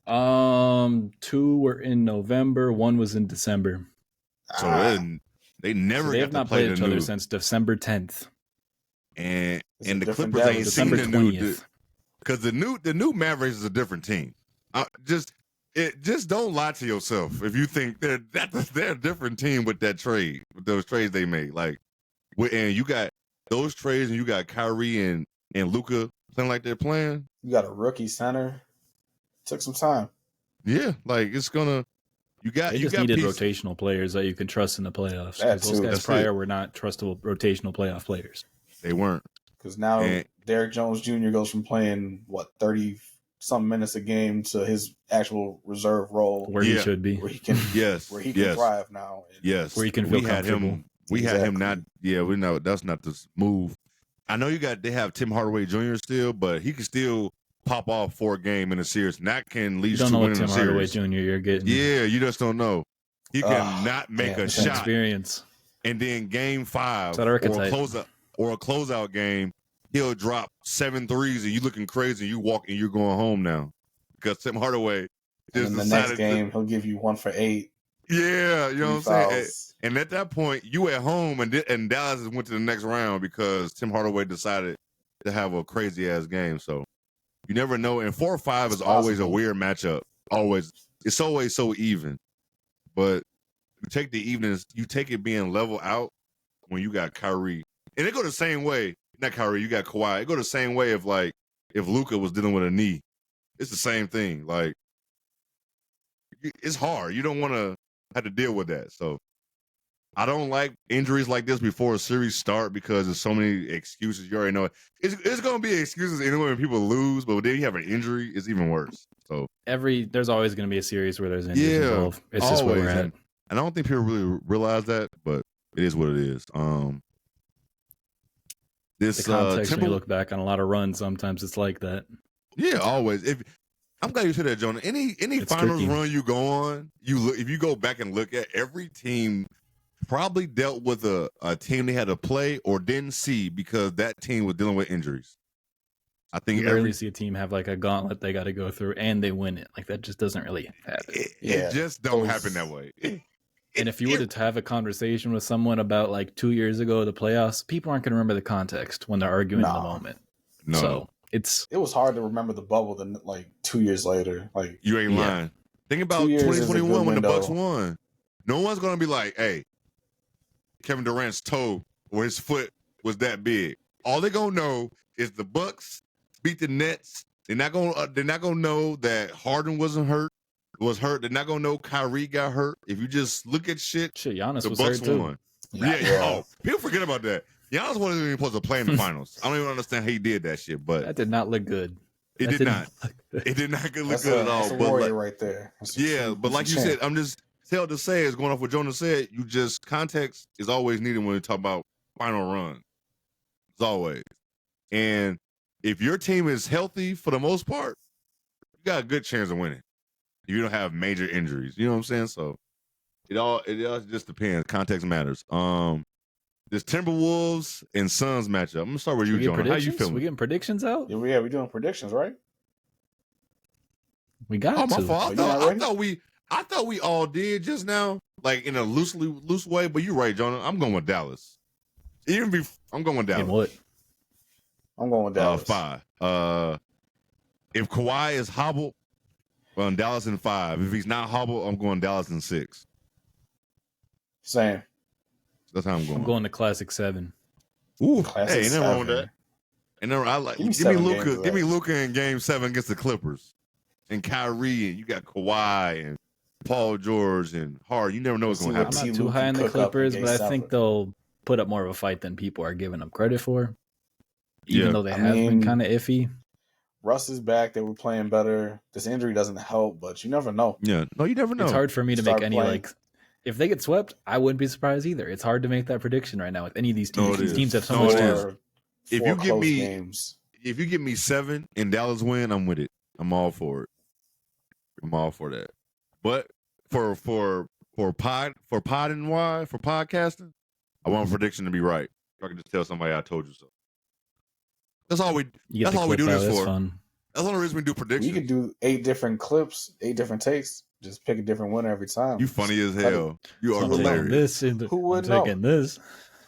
2 were in November, 1 was in December. So they never have not played each other since December 10th. And the Clippers ain't seen the new because the new Mavericks is a different team. just don't lie to yourself if you think they're a different team with that trade, with those trades they made. Like, and you got those trades, and you got Kyrie and Luka playing like they're playing. You got a rookie center. Took some time. Yeah, like it's gonna. They just needed rotational players that you can trust in the playoffs. Those guys prior were not trustable rotational playoff players. They weren't. Because now Derrick Jones Jr. goes from playing 30-some minutes a game to his actual reserve role, where he should be, where he can thrive now. Yes, where he can feel comfortable. We had him not. Yeah, we know that's not the move. I know they have Tim Hardaway Jr. still, but he can still pop off for a game in a series, and that can lead to winning the series. Tim Hardaway Jr. You're getting. Yeah, you just don't know. He can not make a shot. Experience. And then game 5 or a closeout game, he'll drop 7 threes, and you looking crazy. You walk and you're going home now because Tim Hardaway just in the next game he'll give you 1 for 8. Yeah, you know what I'm saying. And at that point, you at home, and Dallas went to the next round because Tim Hardaway decided to have a crazy ass game. So. You never know. And 4 or 5 is always a weird matchup. Always. It's always so even. But you take the evenness, you take it being level out when you got Kyrie. And it go the same way. Not Kyrie, you got Kawhi. It go the same way if Luka was dealing with a knee. It's the same thing. Like, it's hard. You don't want to have to deal with that. So I don't like injuries like this before a series start because there's so many excuses. You already know it. It's going to be excuses anyway when people lose, but then you have an injury, it's even worse. So there's always going to be a series where there's injuries involved. It's just where we're at. And I don't think people really realize that, but it is what it is. The context when you look back on a lot of runs, sometimes it's like that. Yeah, always. I'm glad you said that, Jonah. Any finals run you go on, if you go back and look at every team. Probably dealt with a team they had to play or didn't see because that team was dealing with injuries. I think you rarely see a team have like a gauntlet they got to go through and they win it. Like that just doesn't really happen. It just don't happen that way. And if you were to have a conversation with someone about like 2 years ago, the playoffs, people aren't going to remember the context when they're arguing in the moment. No. So it was hard to remember the bubble than like 2 years later. Like you ain't lying. Think about 2021 when the Bucks won. No one's going to be like, hey, Kevin Durant's toe or his foot was that big. All they're gonna know is the Bucks beat the Nets. They're not gonna know that Harden was hurt. They're not gonna know Kyrie got hurt. If you just look at shit, Giannis the was Bucks hurt won. Too. Yeah. People forget about that. Giannis wasn't even supposed to play in the finals. I don't even understand how he did that shit. But that did not look good. It did not look good at all. That's a warrior right there. But like you said, I'm just. Tell to say is going off what Jonah said. Context is always needed when we talk about final run. It's always. And if your team is healthy for the most part, you got a good chance of winning. If you don't have major injuries, you know what I'm saying? So it all just depends. Context matters. This Timberwolves and Suns matchup. I'm gonna start with you, Jonah. How you feeling? We getting predictions out? Yeah, we're doing predictions, right? We got to. My fault. I thought we all did just now, like in a loose way. But you're right, Jonah. I'm going with Dallas. I'm going with Dallas. In what? I'm going with Dallas. 5. If Kawhi is hobbled, I'm Dallas in 5. If he's not hobbled, I'm going Dallas in 6. Same. That's how I'm going. I'm going to classic 7. Ooh, hey, ain't nothing wrong with that. And I like give me Luka. Give me Luka in Game 7 against the Clippers, and Kyrie, and you got Kawhi and Paul George and Harden. You never know what's going to happen. I'm not too high on the Clippers, but I think they'll put up more of a fight than people are giving them credit for. Even though they have been kind of iffy. Russ is back. They were playing better. This injury doesn't help, but you never know. Yeah, no, you never know. It's hard for me to make any if they get swept, I wouldn't be surprised either. It's hard to make that prediction right now with any of these teams. These teams have so much talent. If you give me 7 and Dallas win, I'm with it. I'm all for it. I'm all for that. But for podcasting, I want a prediction to be right. I can just tell somebody I told you so. That's all we do this for. Fun. That's the only reason we do predictions. You could do 8 different clips, 8 different takes. Just pick a different winner every time. You funny as hell. You are hilarious. Who would know?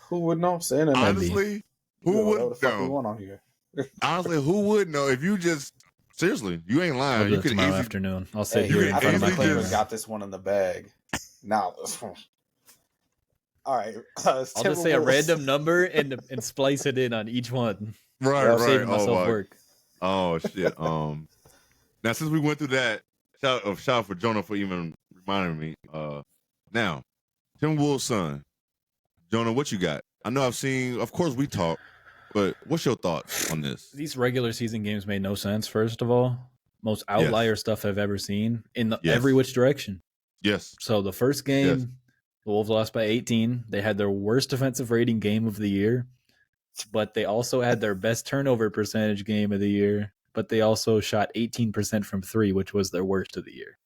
Who would know? Saying it. Honestly, who would know? On here. Honestly, who would know if you just Seriously, you ain't lying. I'll do you it could tomorrow easily... afternoon. I'll sit here in I front of my think camera. got this one in the bag. Now, all right. I'll just say a random number and splice it in on each one. Right, I'm saving myself work. Oh shit. Now since we went through that, shout out for Jonah for even reminding me. Now, Tim Wolves' son, Jonah, what you got? I know I've seen. Of course, we talk, but what's your thoughts on this? These regular season games made no sense. First of all, most outlier stuff I've ever seen in every which direction. Yes. So the first game, the Wolves lost by 18. They had their worst defensive rating game of the year, but they also had their best turnover percentage game of the year. But they also shot 18% from 3, which was their worst of the year.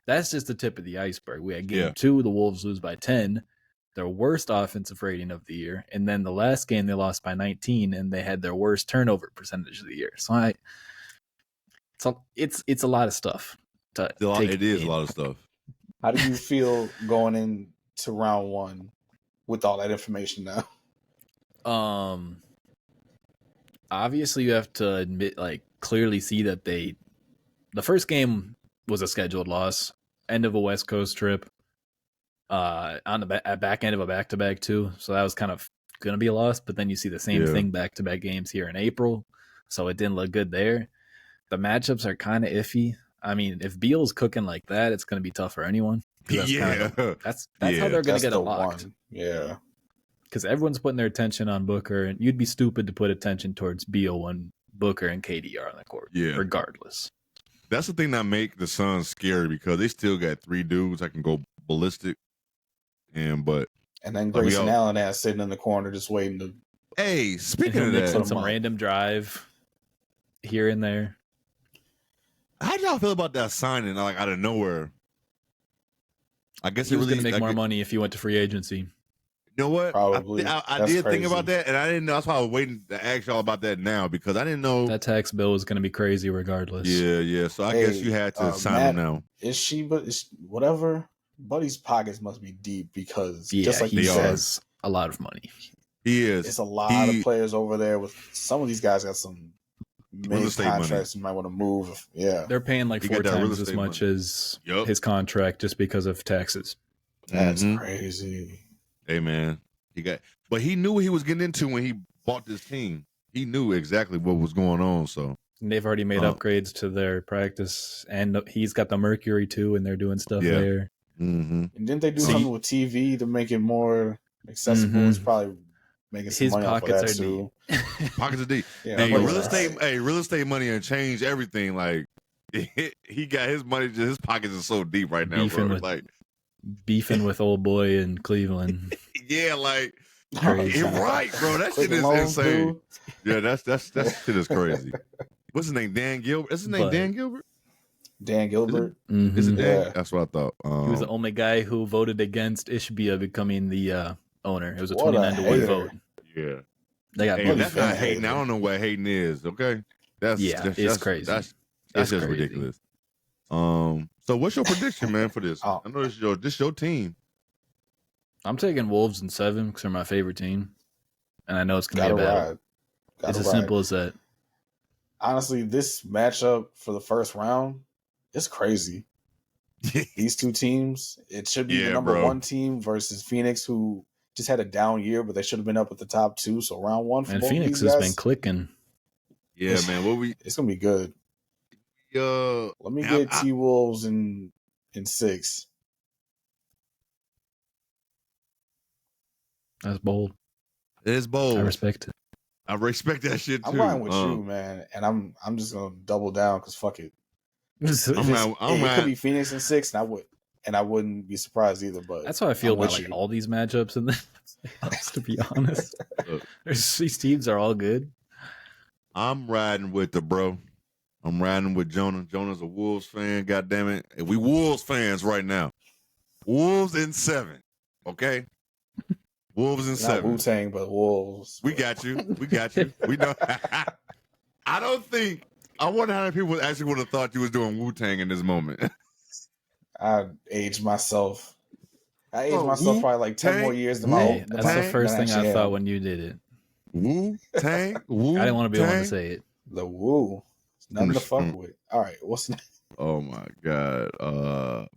That's just the tip of the iceberg. We had game 2, the Wolves lose by 10, their worst offensive rating of the year. And then the last game, they lost by 19, and they had their worst turnover percentage of the year. So it's a lot of stuff. It is a lot of stuff. How do you feel going into round 1 with all that information now? Obviously, you have to admit, clearly see that the first game was a scheduled loss, end of a West Coast trip, on the back end of a back-to-back too. So that was kind of going to be a loss, but then you see the same thing back-to-back games here in April. So it didn't look good there. The matchups are kind of iffy. I mean, if Beal's cooking like that, it's going to be tough for anyone. That's how they're going to get it locked. Yeah. Because everyone's putting their attention on Booker, and you'd be stupid to put attention towards Beal when Booker and KD are on the court, regardless. That's the thing that make the Suns scary because they still got 3 dudes that can go ballistic. And then Grayson Allen ass sitting in the corner just waiting to. Hey, speaking of that, some random drive here and there. How y'all feel about that signing? Out of nowhere. I guess he was going to make more money if he went to free agency. You know what? Probably. I did think about that, and I didn't know. That's why I was waiting to ask y'all about that now because I didn't know that tax bill was going to be crazy regardless. Yeah. So I guess you had to sign him now. Whatever. Buddy's pockets must be deep because just like he says, a lot of money. He is. It's a lot of players over there. With some of these guys got some main contracts you might want to move. Yeah, they're paying 4 times as much as his contract just because of taxes. That's crazy. Hey man, but he knew what he was getting into when he bought this team. He knew exactly what was going on. So and they've already made upgrades to their practice, and he's got the Mercury too, and they're doing stuff there. Mm-hmm. And didn't they do something with TV to make it more accessible? He's probably making some money off of that too. Pockets are deep. Real estate money and change everything. He got his money. His pockets are so deep right now, beefing with old boy in Cleveland. You're right, bro. That shit is insane. Dude. Yeah, that shit is crazy. What's his name? Dan Gilbert. Is his name Dan Gilbert? Dan Gilbert. Is it Dan? That's what I thought. He was the only guy who voted against Wnba becoming the owner. It was a 29-1 vote. Yeah, they got. That's not hating. I don't know what hating is. Okay, it's crazy. That's just ridiculous. So what's your prediction, man, for this? I know this is your team. I'm taking Wolves in 7 because they're my favorite team, and I know it's gonna be a battle. It's as simple as that. Honestly, this matchup for the first round. It's crazy. These two teams, it should be the number 1 team versus Phoenix, who just had a down year, but they should have been up at the top 2. So round 1 for both Phoenix these has guys, been clicking. Yeah, man. It's gonna be good. Let me get T-Wolves in 6. That's bold. It is bold. I respect it. I respect that shit too. I'm riding with you, man, and I'm just gonna double down because fuck it. It could be Phoenix in 6, and I wouldn't be surprised either. But that's how I feel about all these matchups in the playoffs. To be honest, these teams are all good. I'm riding with the bro. I'm riding with Jonah. Jonah's a Wolves fan. God damn it, we Wolves fans right now. Wolves in 7. Okay. Wolves in 7. Not Wu-Tang, but Wolves. We got you. We know. I wonder how many people actually would have thought you was doing Wu-Tang in this moment. I aged myself. Probably like 10 more years than my That's the first thing I thought when you did it. Wu-Tang? I didn't want to be the one to say it. The Wu. Nothing to fuck with. All right, what's next? Oh my god.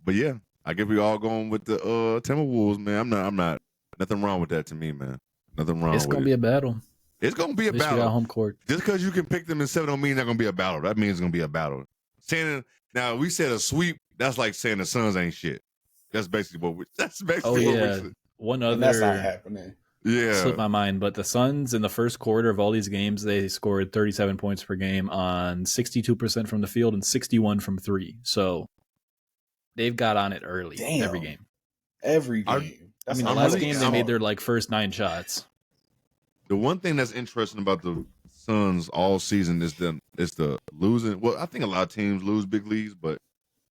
But yeah, I guess we all going with the Timberwolves, man. I'm not. Nothing wrong with that to me, man. Nothing wrong. It's gonna be a battle. It's gonna be a At least battle. we got home court. Just because you can pick them in 7 don't mean they're gonna be a battle. That means it's gonna be a battle. Saying now we said a sweep. That's like saying the Suns ain't shit. That's basically what we. That's basically what we said. One other. And that's not happening. Yeah, slipped my mind, but the Suns in the first quarter of all these games, they scored 37 points per game on 62% from the field and 61 from three. So they've got on it early. Damn. Every game. I mean, the last game they made their first 9 shots. The one thing that's interesting about the Suns all season is the losing. Well, I think a lot of teams lose big leads, but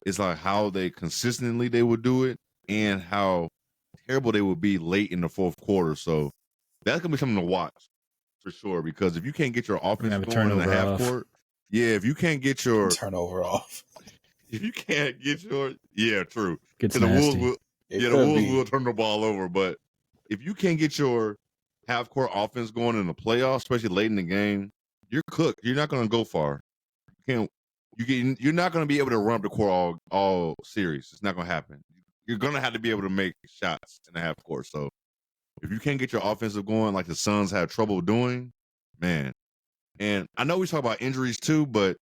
it's like how they consistently they would do it and how terrible they would be late in the fourth quarter. So that's gonna be something to watch for sure. Because if you can't get your offense going in the half court, if you can't get your turnover off, if you can't get your true. Gets the nasty. Wolves will, the Wolves will turn the ball over. But if you can't get your half court offense going in the playoffs, especially late in the game, you're cooked. You're not gonna go far. You're not gonna be able to run up the court all series. It's not gonna happen. You're gonna have to be able to make shots in the half court. So if you can't get your offensive going like the Suns have trouble doing, man. And I know we talk about injuries too, but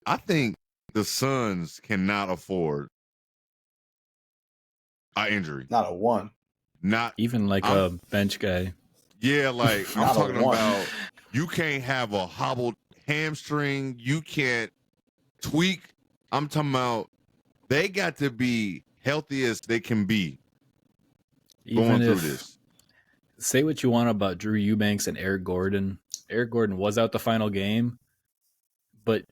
I think the Suns cannot afford an injury. Not a one. Not even like a bench guy. Yeah, like I'm talking about you can't have a hobbled hamstring. You can't tweak. I'm talking about they got to be healthy as they can be going through this. Say what you want about Drew Eubanks and Eric Gordon. Eric Gordon was out the final game, but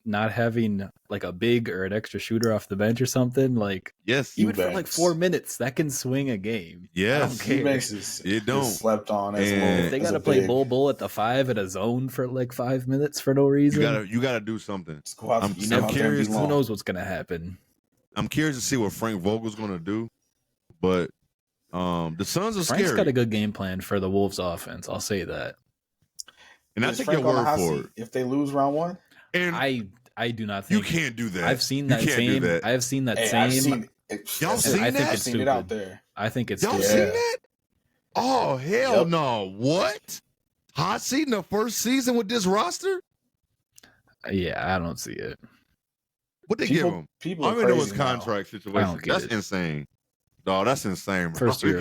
not having like a big or an extra shooter off the bench or something, like even for like 4 minutes, that can swing a game. Yes, I don't care. Eubanks is slept on as if they got to play bull at the 5 at a zone for like 5 minutes for no reason. You gotta do something. I'm curious. Who knows what's gonna happen? I'm curious to see what Frank Vogel's gonna do, but the Suns are Frank's scary. got a good game plan for the Wolves offense. I'll say that. And I take your word for it. If they lose round one, and I do not think you can't do that. I've seen that same. I have seen that same. Y'all seen that? I think it's stupid. Out there. I think it's y'all seen that? Oh hell no! What? Hot seat in the first season with this roster? Yeah, I don't see it. What they give him? People I mean, it was contract situation. That's insane. Dog, that's insane, bro. First year,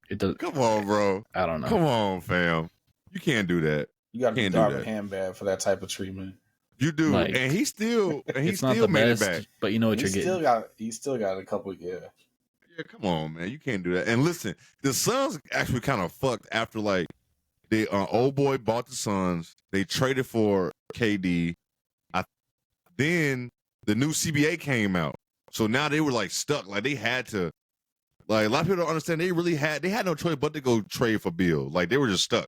it does. Come on, bro. I don't know. Come on, fam. You can't do that. You got to be Darvin Ham bad for that type of treatment. You do, like, and he still made it back. But you know what you're getting. He still got a couple. Yeah, come on, man. You can't do that. And listen, the Suns actually kind of fucked after like the old boy bought the Suns. They traded for KD. Then the new CBA came out, so now they were like stuck. Like they had to. Like a lot of people don't understand. They had no choice but to go trade for Bill. Like they were just stuck.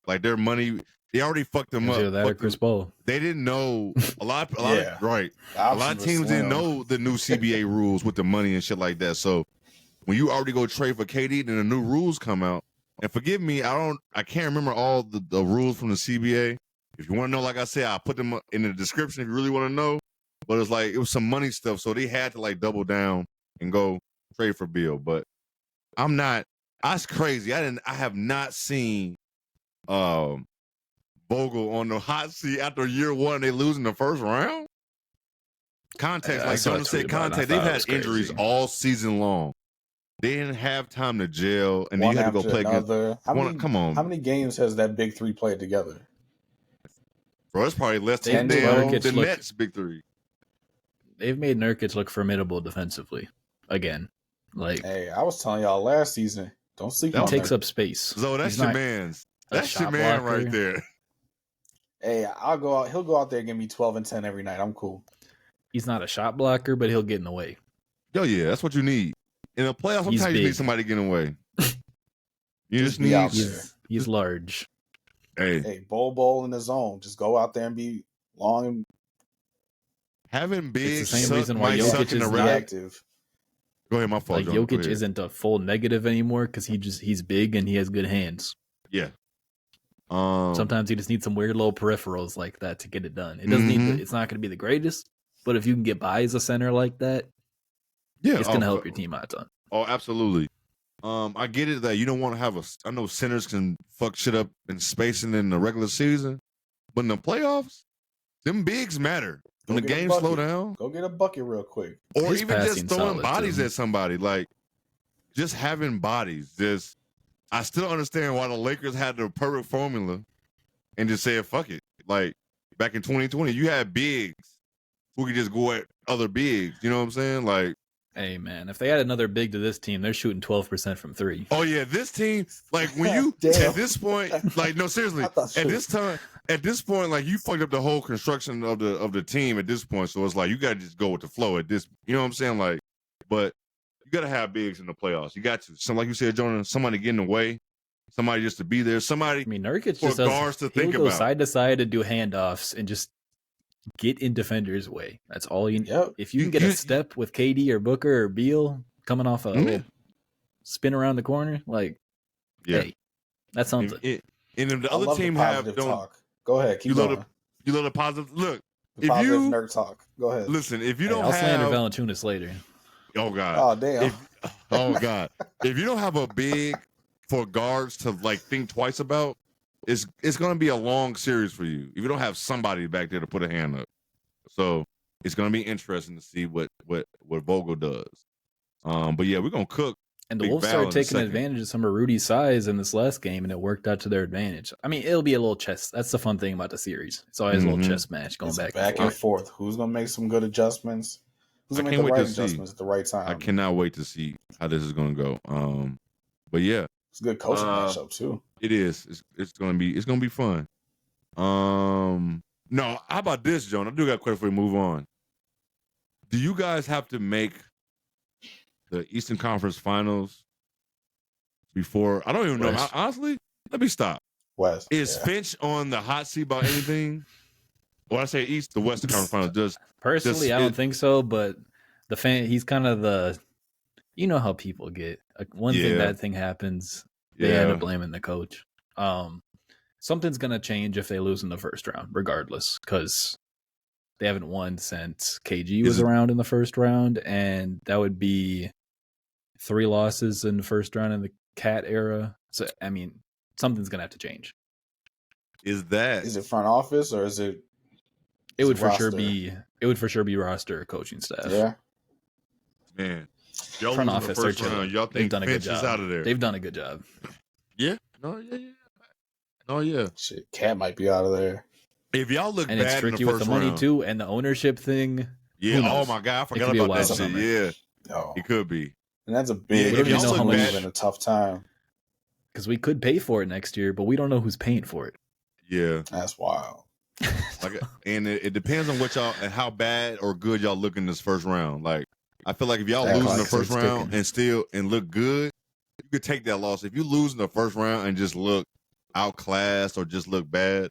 Like their money, they already fucked them up. That or Chris Paul. They didn't know a lot of teams didn't know the new CBA rules with the money and shit like that. So when you already go trade for KD, then the new rules come out. And forgive me, I can't remember all the rules from the CBA. If you want to know, like I said, I'll put them in the description if you really want to know. But it's like it was some money stuff, so they had to like double down and go trade for Bill. But I'm not. That's crazy. I have not seen Vogel on the hot seat after year one. They lose in the first round. Context, like Jonah said, context. They've had injuries all season long. They didn't have time to gel, and then you had to go play against. Come on, how many games has that big three played together? Bro, it's probably less than the Nets' big three. They've made Nurkic look formidable defensively again. Like, hey, I was telling y'all last season, don't sleep on him. He takes up space. So that's your man's. That's your man right there. Hey, I'll go out. He'll go out there and give me 12 and 10 every night. I'm cool. He's not a shot blocker, but he'll get in the way. Yo, yeah, that's what you need. In a playoff, sometimes you need somebody to get in the way. You just need. He's large. Hey, bowl in the zone. Just go out there and be long and. Having big, it's the same reason why Jokic is not active. Go ahead, my fault. Like Jokic isn't a full negative anymore because he's big and he has good hands. Yeah, Sometimes you just need some weird little peripherals like that to get it done. It doesn't need. It's not going to be the greatest, but if you can get by as a center like that, it's going to help your team out a ton. Oh, absolutely. I get it that you don't want to have I know centers can fuck shit up in spacing in the regular season, but in the playoffs, them bigs matter. When the game slow down, go get a bucket real quick, or even just throwing bodies at somebody. Like just having bodies. I still understand why the Lakers had the perfect formula and just said fuck it. Like back in 2020, you had bigs who could just go at other bigs. You know what I'm saying? Like, hey man, if they add another big to this team, they're shooting 12% from three. Oh yeah, this team, like when you at this point, like no seriously, at this point, like you fucked up the whole construction of the team at this point. So it's like you gotta just go with the flow at this. You know what I'm saying? Like, but you gotta have bigs in the playoffs. You got to. So like you said, Jonah, somebody get in the way, somebody just to be there, somebody. I mean, Nurkic for just guards to think go about side to side and do handoffs and just get in defenders' way. That's all you need. Yep. If you can get a step with KD or Booker or Beal coming off a little spin around the corner, like, hey, that's something. And if the other team have talk. Go ahead, keep going. You love the positive. Look, the positive nerd talk. Go ahead. Listen, if you don't I'll have slander Valanciunas later. Oh God. Oh damn. Oh God. If you don't have a big for guards to like think twice about, it's going to be a long series for you. If you don't have somebody back there to put a hand up, so it's going to be interesting to see what Vogel does. But yeah, we're going to cook. And the Wolves started taking advantage of some of Rudy's size in this last game, and it worked out to their advantage. I mean, it'll be a little chess. That's the fun thing about the series. It's always a little chess match going back and forth. Who's going to make some good adjustments? Who's going to make the right adjustments at the right time? I cannot wait to see how this is going to go. But yeah, it's a good coaching matchup too. It is. It's going to be fun. No, how about this, Joan? I do got a question before we move on. Do you guys have to make the Eastern Conference Finals before? I don't even know. Honestly, let me stop. West. Is Finch on the hot seat about anything? When I say East, the Western Conference Finals. Personally, I don't think so, but he's kind of the, you know how people get. One thing, bad thing happens, they end up blaming the coach. Something's going to change if they lose in the first round, regardless, because they haven't won since KG was around in the first round, and that would be 3 losses in the first round in the Cat era. So, I mean, something's going to have to change. Is it front office or is it? It would for sure be. It would for sure be roster or coaching staff. Yeah, man. Y'all front office, the first round. Y'all think they've done a good job. Out of there. They've done a good job. Yeah. No. Yeah. Oh yeah. Shit, Cat might be out of there. If y'all look and bad it's tricky in the with first the money round, too, and the ownership thing. Yeah. Oh my God, I forgot about that shit. Yeah. No. It could be. And that's a big. We don't even know how much in a tough time. Because we could pay for it next year, but we don't know who's paying for it. Yeah. That's wild. And it depends on what y'all and how bad or good y'all look in this first round. Like, I feel like if y'all lose in the first round and look good, you could take that loss. If you lose in the first round and just look outclassed or just look bad,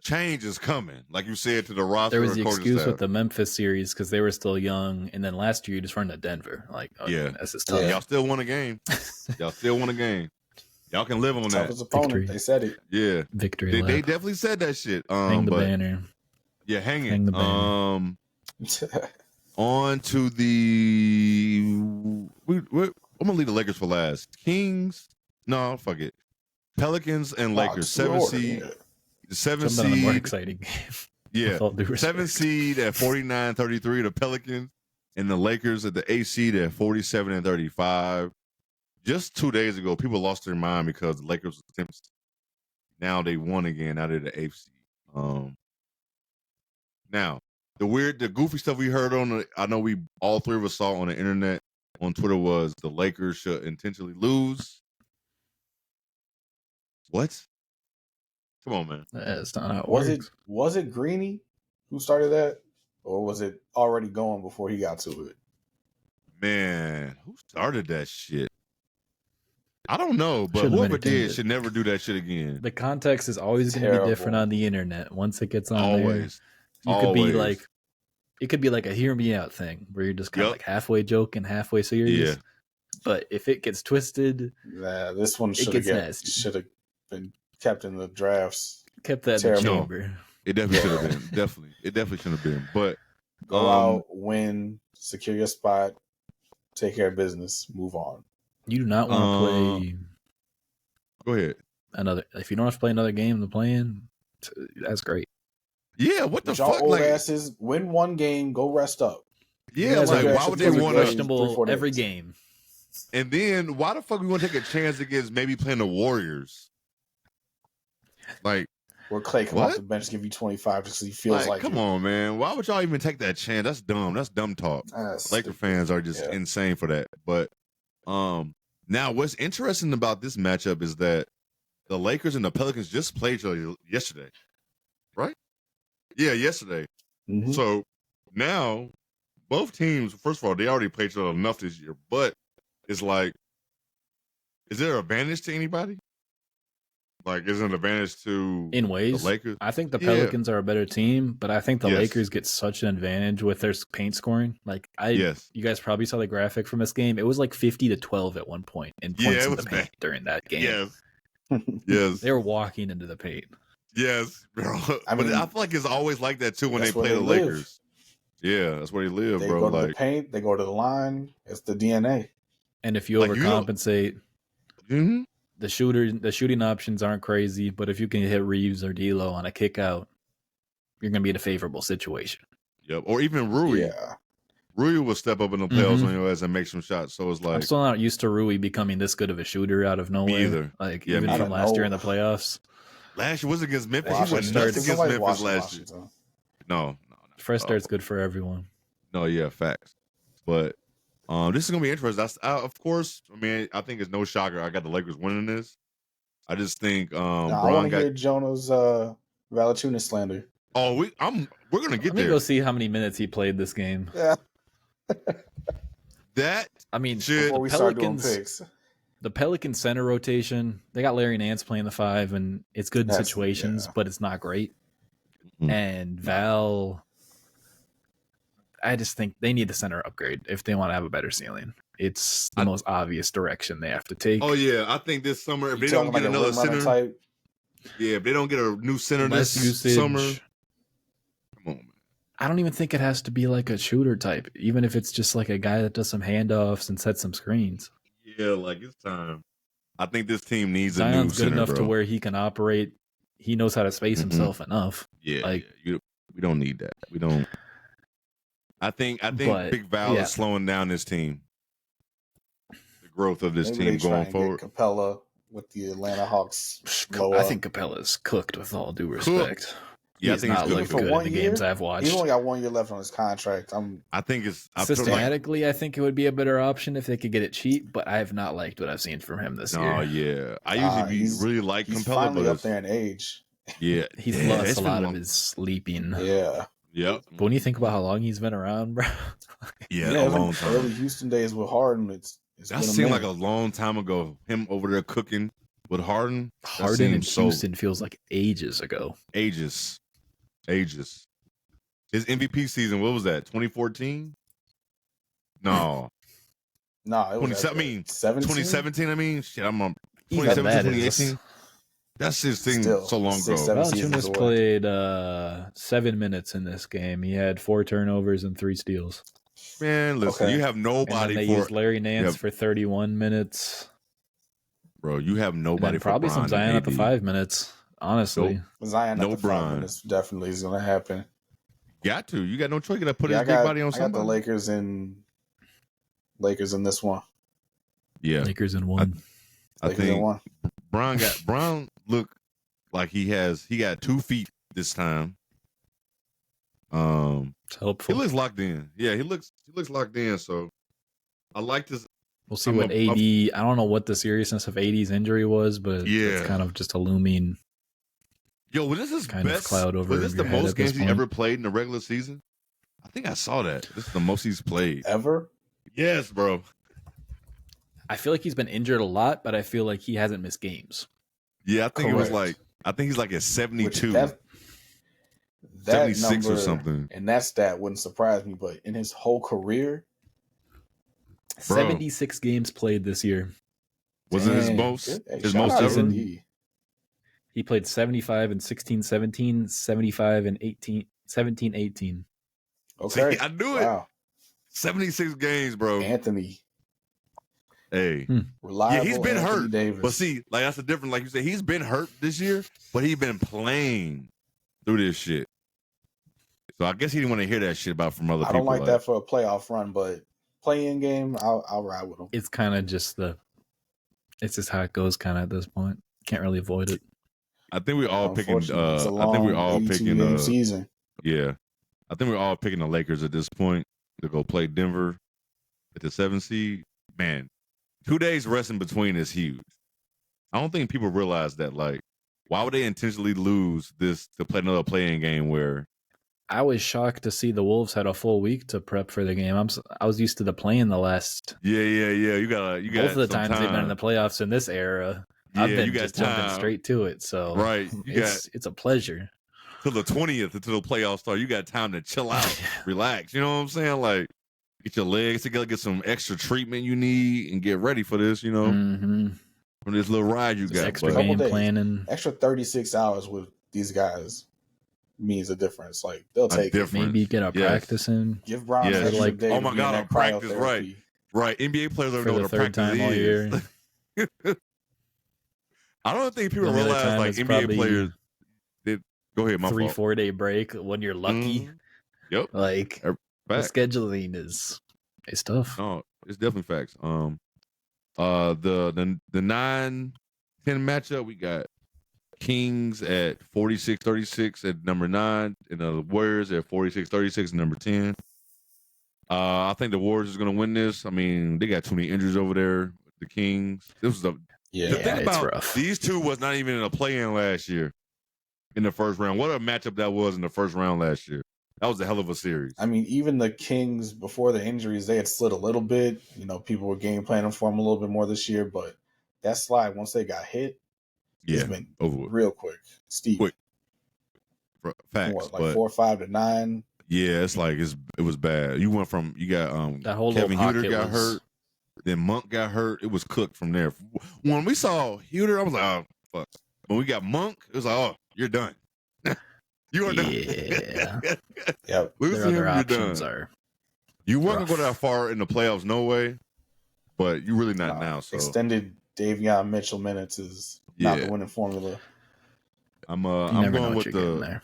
change is coming. Like you said to the roster. There was the excuse with the Memphis series because they were still young, and then last year you just run to Denver. Like, that's just tough. Y'all still won a game. Y'all can live on that. Toughest opponent. They said it. Yeah, victory. They definitely said that shit. Hang the banner. Yeah, hang the banner. On to the. I'm gonna leave the Lakers for last. Kings. No, fuck it. Pelicans and Lakers. 7 seed. The 7 seed. On a more exciting game. Yeah. 7 seed at 49-33. The Pelicans and the Lakers at the 8 seed at 47-35. Just 2 days ago, people lost their mind because the Lakers was attempts. Now they won again. Now they're the 8th seed. Now, the goofy stuff we heard I know we all three of us saw on the internet, on Twitter, was the Lakers should intentionally lose. What? Come on, man. That's not how it works. Was it Greeny who started that? Or was it already going before he got to it? Man, who started that shit? I don't know, but whoever did should never do that shit again. The context is always going to be different on the internet. Once it gets on there, could be like, it could be like a hear me out thing where you're just kind of like halfway joking, halfway serious. Yeah. But if it gets twisted, this one should have been kept in the drafts. Kept that in the chamber. It definitely should have been. It definitely shouldn't have been. But go out, win, secure your spot, take care of business, move on. You do not want to play. Go ahead. If you don't have to play another game to play in, that's great. Yeah, what the fuck? Old asses win one game, go rest up. Yeah, like why would they want questionable every game? And then why the fuck we want to take a chance against maybe playing the Warriors? Like, where Clay come off the bench, give you 25 just because he feels like come on, man. Why would y'all even take that chance? That's dumb. That's dumb talk. Laker fans are just insane for that. But now what's interesting about this matchup is that the Lakers and the Pelicans just played each other yesterday. Right? Yeah, yesterday. Mm-hmm. So now both teams, first of all, they already played each other enough this year, but it's like, is there an advantage to anybody? Like, is it an advantage to in ways? The Lakers? I think the Pelicans are a better team, but I think the Lakers get such an advantage with their paint scoring. Like, you guys probably saw the graphic from this game. It was like 50-12 at one point in points in the paint during that game. Yes. They were walking into the paint. Yes, bro. I feel like it's always like that too when they play the Lakers. Yeah, that's where they live, they bro. They go to the paint, they go to the line. It's the DNA. And if you overcompensate, the shooting options aren't crazy, but if you can hit Reeves or D'Lo on a kick out, you're going to be in a favorable situation. Yep, or even Rui. Yeah. Rui will step up in the playoffs on your ass and make some shots. So it's like, I'm still not used to Rui becoming this good of a shooter out of nowhere. Me either. Like even from last year in the playoffs. Last year was against Memphis. He went nuts against Memphis last year. No. Fresh start's good for everyone. No, yeah, facts. But this is gonna be interesting. Of course, I mean, I think it's no shocker. I got the Lakers winning this. I just think I want to hear Jonah's Valanciunas slander. Oh, we're gonna get there. Let me go see how many minutes he played this game. Yeah. Before we start doing picks. The Pelican center rotation, they got Larry Nance playing the 5, and it's good in situations, but it's not great. Mm-hmm. And Val, I just think they need the center upgrade if they want to have a better ceiling. It's the most obvious direction they have to take. Oh, yeah. I think this summer, if they don't get another center, if they don't get a new center this summer, come on, man. I don't even think it has to be like a shooter type, even if it's just like a guy that does some handoffs and sets some screens. Yeah, like it's time. I think this team needs Zion's a new center, good enough bro. To where he can operate. He knows how to space himself enough. Yeah, we don't need that. We don't. I think Big Val is slowing down this team. The growth of this team going forward. Capella with the Atlanta Hawks. I think Capella's cooked with all due respect. Yeah, I think not looked good in the games I've watched. He's only got 1 year left on his contract. I think it's systematically. I think it would be a better option if they could get it cheap. But I have not liked what I've seen from him this year. Oh yeah, I usually really like Capella. He's finally up there in age. Yeah, he's lost a lot of his sleeping. Yeah. Yep. But when you think about how long he's been around, bro. A long time. Early Houston days with Harden, that seemed like a long time ago. Him over there cooking with Harden. Harden in Houston feels like ages ago. Ages. His MVP season, what was that? 2014? No. No, it was 2017. I mean, shit, I'm on 2017, 2018. That's just thing so long ago. Valanciunas played 7 minutes in this game. He had 4 turnovers and 3 steals. Man, listen, you have nobody. And they used Larry Nance for 31 minutes. Bro, you have nobody. For probably Bron some Zion at the 5 minutes. Honestly, Zion at the 5 minutes definitely is going to happen. Got to. You got no choice. You got to put his big body on something. I got the Lakers in this one. Yeah, Lakers in 1. I think Bron looked like he got 2 feet this time. It's helpful. He looks locked in. Yeah, he looks locked in. So I like this. We'll see what AD. I don't know what the seriousness of AD's injury was, but it's kind of just a looming. Yo, was this his kind best? Of cloud over? Was this the most games he ever played in the regular season? I think I saw that. This is the most he's played ever. Yes, bro. I feel like he's been injured a lot, but I feel like he hasn't missed games. Yeah, I think it was like he's like at 72, that 76 number, or something. And that stat wouldn't surprise me, but in his whole career, 76 games played this year. Was it his most? His most ever? He played 75 and 16-17, 75 and 17-18. Okay. See, I knew it. 76 games, bro. Anthony. Hey. Reliable. Yeah, he's been Anthony hurt. Davis. But see, like that's the difference. Like you said, he's been hurt this year, but he's been playing through this shit. So I guess he didn't want to hear that shit about from other people. I don't like that for a playoff run, but play-in game, I'll ride with him. It's kind of just it's just how it goes kind of at this point. Can't really avoid it. I think we're all picking It's a long, game season. Yeah. I think we're all picking the Lakers at this point to go play Denver at the 7th seed. Man, 2 days rest in between is huge. I don't think people realize that. Like, why would they intentionally lose this to play another play-in game where? I was shocked to see the Wolves had a full week to prep for the game. I was used to the playing the last. Yeah. You got both of the times they've been in the playoffs in this era. I've been just jumping straight to it. So right, it's a pleasure. Till the 20th until the playoffs start, you got time to chill out, relax. You know what I'm saying? Like, get your legs together, get some extra treatment you need, and get ready for this. You know, from this little ride you got. Extra game planning, extra 36 hours with these guys means a difference. Like they'll take it. Maybe get a practice in. Give Brown an extra day. Oh my god, a practice, right? NBA players don't know what a practice is. I don't think people realize like NBA players. Go ahead, my 3-4 day break when you're lucky. Yep. Like the scheduling is tough. Oh, it's definitely facts. The 9-10 matchup, we got Kings at 46-36 at number 9, and the Warriors at 46-36 at number 10. I think the Warriors is going to win this. I mean, they got too many injuries over there. The Kings. This was the thing about rough. These two was not even in a play-in last year in the first round. What a matchup that was in the first round last year. That was a hell of a series. I mean, even the Kings, before the injuries, they had slid a little bit. You know, people were game planning for them a little bit more this year, but that slide, once they got hit, it's been real quick. Steep. Quick. Facts. What, like 4-5 to 9? Yeah, it's like it was bad. You went from you got that whole Kevin Huerter got hurt, then Monk got hurt. It was cooked from there. When we saw Huerter, I was like, oh fuck. When we got Monk, it was like, oh, you're done. You are done. Yeah. Yep. Their other options are. You weren't gonna go that far in the playoffs, no way. But you really not now. So extended Davion Mitchell minutes is not the winning formula. I'm going with I'm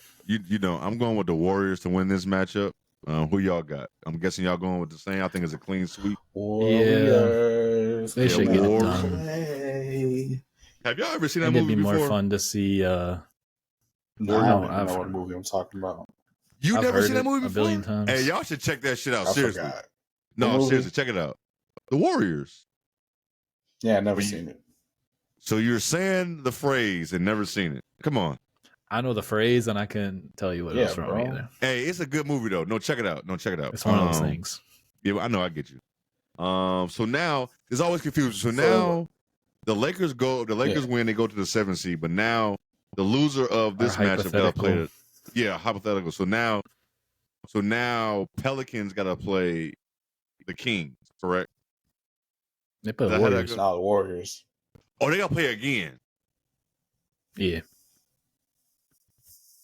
going with the Warriors to win this matchup. Who y'all got? I'm guessing y'all going with the same. I think it's a clean sweep. Warriors. They should get it done. Have y'all ever seen that movie before? It'd be more fun to see. I don't know what movie I'm talking about. I've never seen that movie before? A billion times. Hey, y'all should check that shit out. Seriously. Forgot. No, seriously, check it out. The Warriors. Yeah, never seen it. So you're saying the phrase and never seen it. Come on. I know the phrase and I couldn't tell you what it was from either. Hey, it's a good movie though. No, check it out. It's one of those things. Yeah, I know. I get you. So now there's always confusion. So now the Lakers win. They go to the 7th seed. But now the loser of this matchup got to play. Hypothetical. So now Pelicans got to play the Kings. Correct. They play the Warriors. No, the Warriors. Oh, they got to play again. Yeah.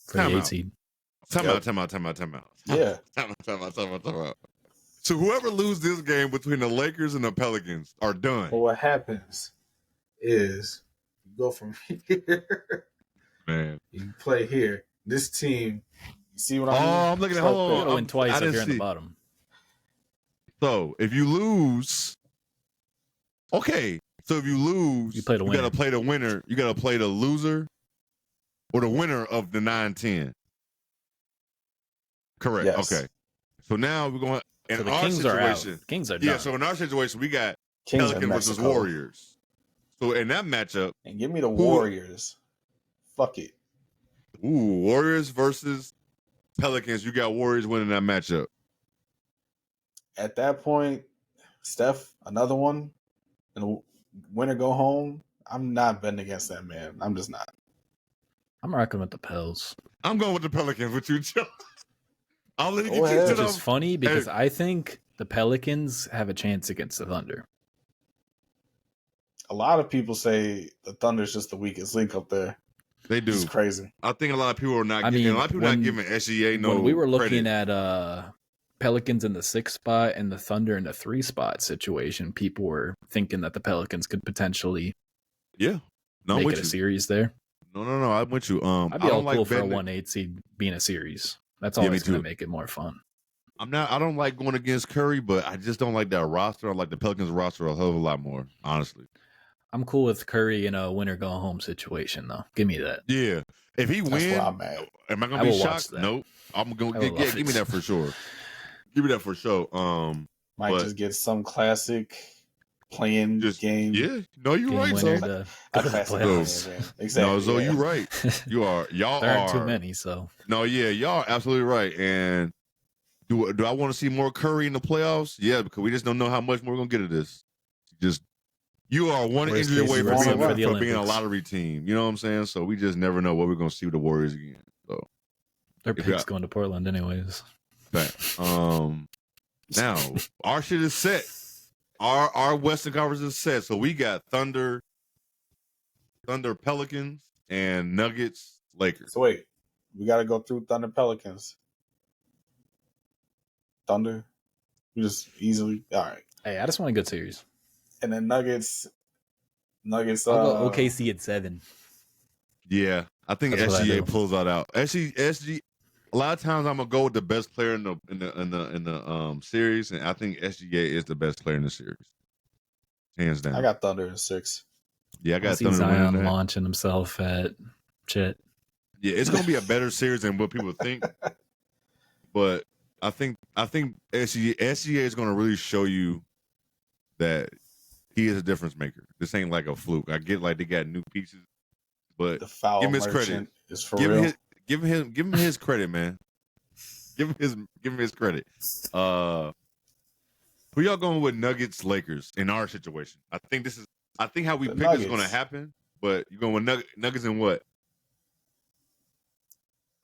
For the 8 seed. Time out. Yeah. Time out. So whoever loses this game between the Lakers and the Pelicans are done. Well, what happens is you go from here. Man. You play here. This team, you see what I mean? Oh, I'm looking at hold on. You win twice if you're in the bottom. So if you lose, okay. So if you lose, you got to play the winner. You got to play the loser or the winner of the 9-10. Correct. Yes. Okay. So now we're going. In so the our Kings situation, are out. Kings are done. Yeah. So in our situation, we got Pelicans versus Warriors. So in that matchup, and give me the Warriors. Fuck it. Ooh, Warriors versus Pelicans. You got Warriors winning that matchup. At that point, Steph, another one, and winner go home. I'm not betting against that man. I'm just not. I'm rocking with the Pels. I'm going with the Pelicans with you, Joe. I'll let you get it. Which is funny because I think the Pelicans have a chance against the Thunder. A lot of people say the Thunder's just the weakest link up there. They do. It's crazy. I think a lot of people are not. A lot of people not giving SGA no. When we were looking credit. at Pelicans in the 6th spot and the Thunder in the 3 spot situation, people were thinking that the Pelicans could potentially, make it a series there. No, I'm with you. I'd be all cool for a 1-8 seed being a series. That's always going to make it more fun. I don't like going against Curry, but I just don't like that roster. I like the Pelicans roster a hell of a lot more, honestly. I'm cool with Curry in a winner go home situation, though. Give me that. Yeah, if he wins, am I gonna be shocked? Nope. I'm gonna give me that for sure. Give me that for sure. Might just get some classic playing game. Yeah, no, you're right. So exactly. No, so you're right. Y'all there aren't too many. So no, yeah, y'all are absolutely right. And do I want to see more Curry in the playoffs? Yeah, because we just don't know how much more we're gonna get of this. You are one injury away from being a lottery team. You know what I'm saying? So we just never know what we're going to see with the Warriors again. So their pick's going to Portland anyways. But, now, our shit is set. Our Western Conference is set. So we got Thunder, Pelicans, and Nuggets, Lakers. So wait, we got to go through Thunder, Pelicans. Thunder? We just easily. All right. Hey, I just want a good series. And then Nuggets. I'll go OKC at 7. Yeah, I think SGA pulls that out. SG. A lot of times I'm gonna go with the best player in the series, and I think SGA is the best player in the series, hands down. I got Thunder in 6. Yeah, I got Thunder. Zion launching himself at Chet. Yeah, it's gonna be a better series than what people think, but I think SGA is gonna really show you that he is a difference maker. This ain't like a fluke. I get like they got new pieces, but the foul give him his credit. Is for real. Give him his credit, man. Give him his credit. Who y'all going with Nuggets, Lakers in our situation? I think how we pick Nuggets is going to happen, but you going with Nuggets in what?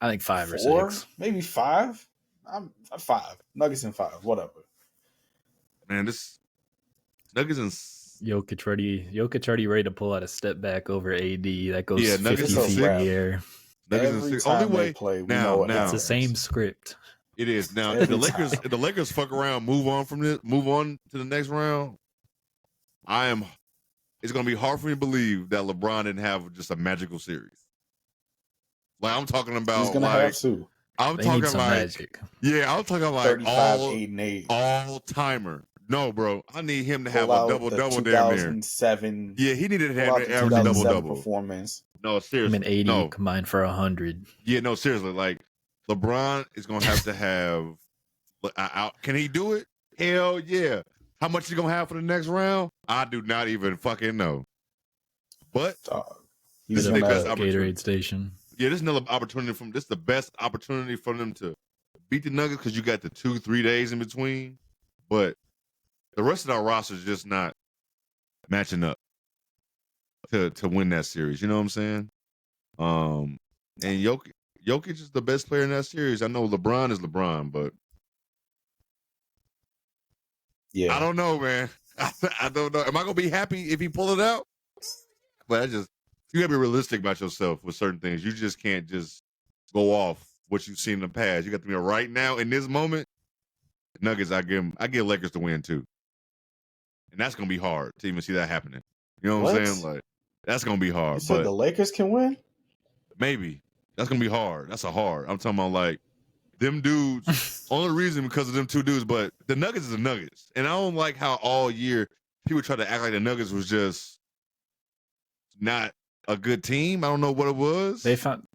I think 5 4, or 6, maybe 5. I'm 5. Nuggets in 5, whatever. Man, this Nuggets and Jokic already ready to pull out a step back over AD. That goes 50 Nuggets feet in the air. Every time only way they play, now it's the same script. It is now. If the Lakers fuck around, move on to the next round. It's gonna be hard for me to believe that LeBron didn't have just a magical series. Like I'm talking about, he's gonna have to. I'm talking like magic. Yeah, I'm talking like 35, 8, and 8. all timer. No, bro, I need him to have a double down there. 2007. Yeah, he needed to have an average double performance. No, seriously. Him and 80 combined for 100. Yeah, no, seriously. Like LeBron is gonna have to have. Can he do it? Hell yeah. How much he gonna have for the next round? I do not even fucking know. But this is the best Gatorade station. Yeah, this is another opportunity this is the best opportunity for them to beat the Nuggets because you got the 2-3 days in between. But the rest of our roster is just not matching up to win that series. You know what I'm saying? And Jokic is the best player in that series. I know LeBron is LeBron, but yeah, I don't know, man. I don't know. Am I gonna be happy if he pull it out? But you gotta be realistic about yourself with certain things. You just can't just go off what you've seen in the past. You got to be right now in this moment. Nuggets, I give Lakers to win too, and that's gonna be hard to even see that happening. You know what I'm saying? Like that's gonna be hard. You said the Lakers can win? Maybe that's gonna be hard. That's a hard. I'm talking about like them dudes. Only reason because of them two dudes, but the Nuggets is the Nuggets, and I don't like how all year people try to act like the Nuggets was just not a good team. I don't know what it was.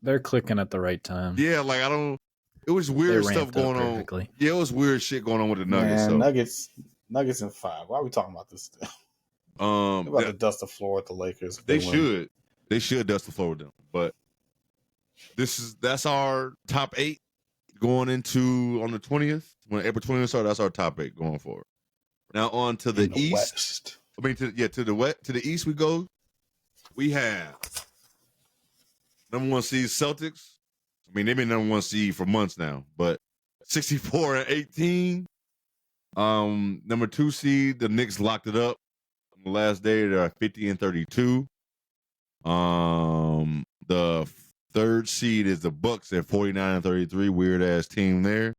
They're clicking at the right time. Yeah, like it was weird stuff going on. Yeah, it was weird shit going on with the Nuggets. Man, Nuggets in 5. Why are we talking about this still? They're about to dust the floor with the Lakers. They should. They should dust the floor with them. But that's our top 8 going into on the 20th. When April 20th starts, that's our top 8 going forward. Now on to the East. West. I mean to the East we go. We have number 1 seed Celtics. I mean, they've been number 1 seed for months now, but 64-18. Number 2 seed, the Knicks locked it up on the last day. They're 50-32. The third seed is the Bucks at 49-33. Weird ass team there.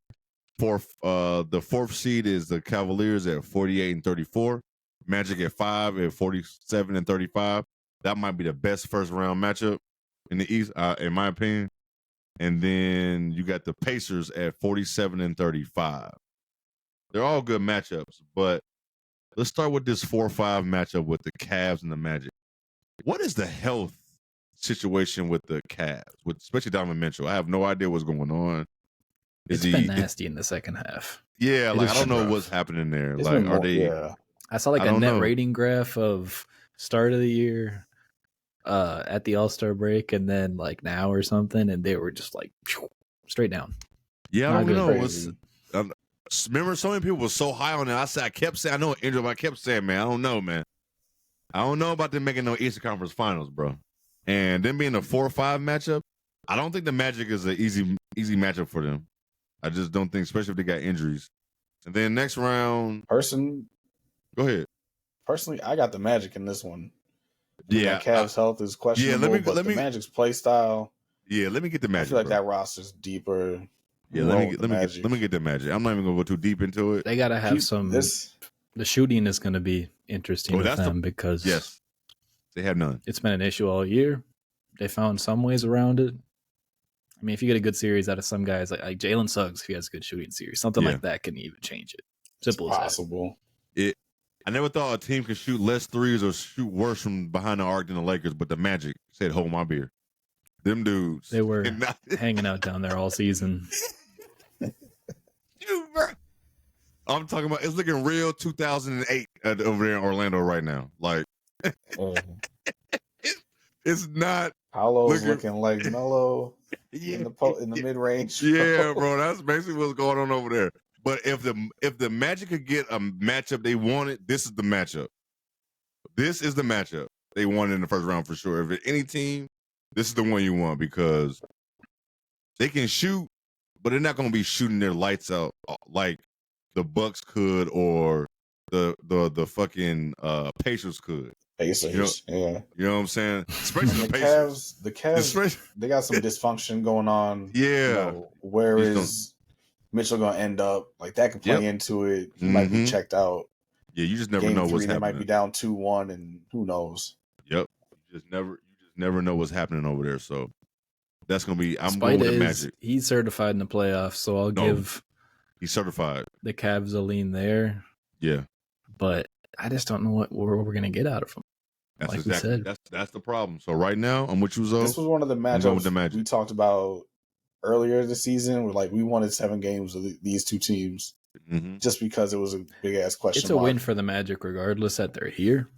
The fourth seed is the Cavaliers at 48-34. Magic at 5 at 47-35. That might be the best first round matchup in the East, in my opinion. And then you got the Pacers at 47-35. They're all good matchups, but let's start with this 4-5 matchup with the Cavs and the Magic. What is the health situation with the Cavs, with especially Donovan Mitchell? I have no idea what's going on. It's been nasty in the second half. Yeah, like I don't know what's happening there. It's like, more, are they? Yeah. I saw like a net rating graph of start of the year, at the All-Star break, and then like now or something, and they were just like straight down. Yeah, I don't know. Remember, so many people were so high on it. I kept saying, I know Andrew, but I kept saying, man, I don't know, man. I don't know about them making no Eastern Conference Finals, bro. And them being a 4-5 matchup, I don't think the Magic is an easy matchup for them. I just don't think, especially if they got injuries. And then next round, Go ahead. Personally, I got the Magic in this one. Yeah, Cavs' health is questionable. Let me the Magic's play style. Yeah, let me get the Magic. I feel like that roster's deeper. Yeah, let me get the Magic. I'm not even gonna go too deep into it. They gotta have the shooting is gonna be interesting with them because they have none. It's been an issue all year. They found some ways around it. I mean, if you get a good series out of some guys like Jalen Suggs, if he has a good shooting series, something like that can even change it. Simple as possible. I never thought a team could shoot less threes or shoot worse from behind the arc than the Lakers, but the Magic said, hold my beer. Them dudes. They were hanging out down there all season. I'm talking about, it's looking real 2008 over there in Orlando right now. Like, it's not. Paolo's looking like Melo in the mid-range. Yeah, bro, that's basically what's going on over there. But if the Magic could get a matchup they wanted, this is the matchup. This is the matchup they wanted in the first round for sure. If it's any team, this is the one you want because they can shoot, but they're not going to be shooting their lights out like the Bucks could or the fucking Pacers could. Pacers, you know what I'm saying? Especially the Pacers. The Cavs, they got some dysfunction going on. Yeah. Where is Mitchell gonna end up? Like that could play into it. He might be checked out. Yeah, you just never know what's happening. They might be down 2-1, and who knows? Yep, you just never know what's happening over there. So that's gonna be. I'm going with the Magic. He's certified in the playoffs, so I'll give. He's certified. The Cavs a lean there. Yeah, but I just don't know what we're gonna get out of him. That's like exactly. We said. That's the problem. So right now, I'm with you, Zoe. This was one of the matchups we talked about earlier this season. Where like we wanted 7 games with these two teams, just because it was a big ass question. It's a win for the Magic, regardless that they're here.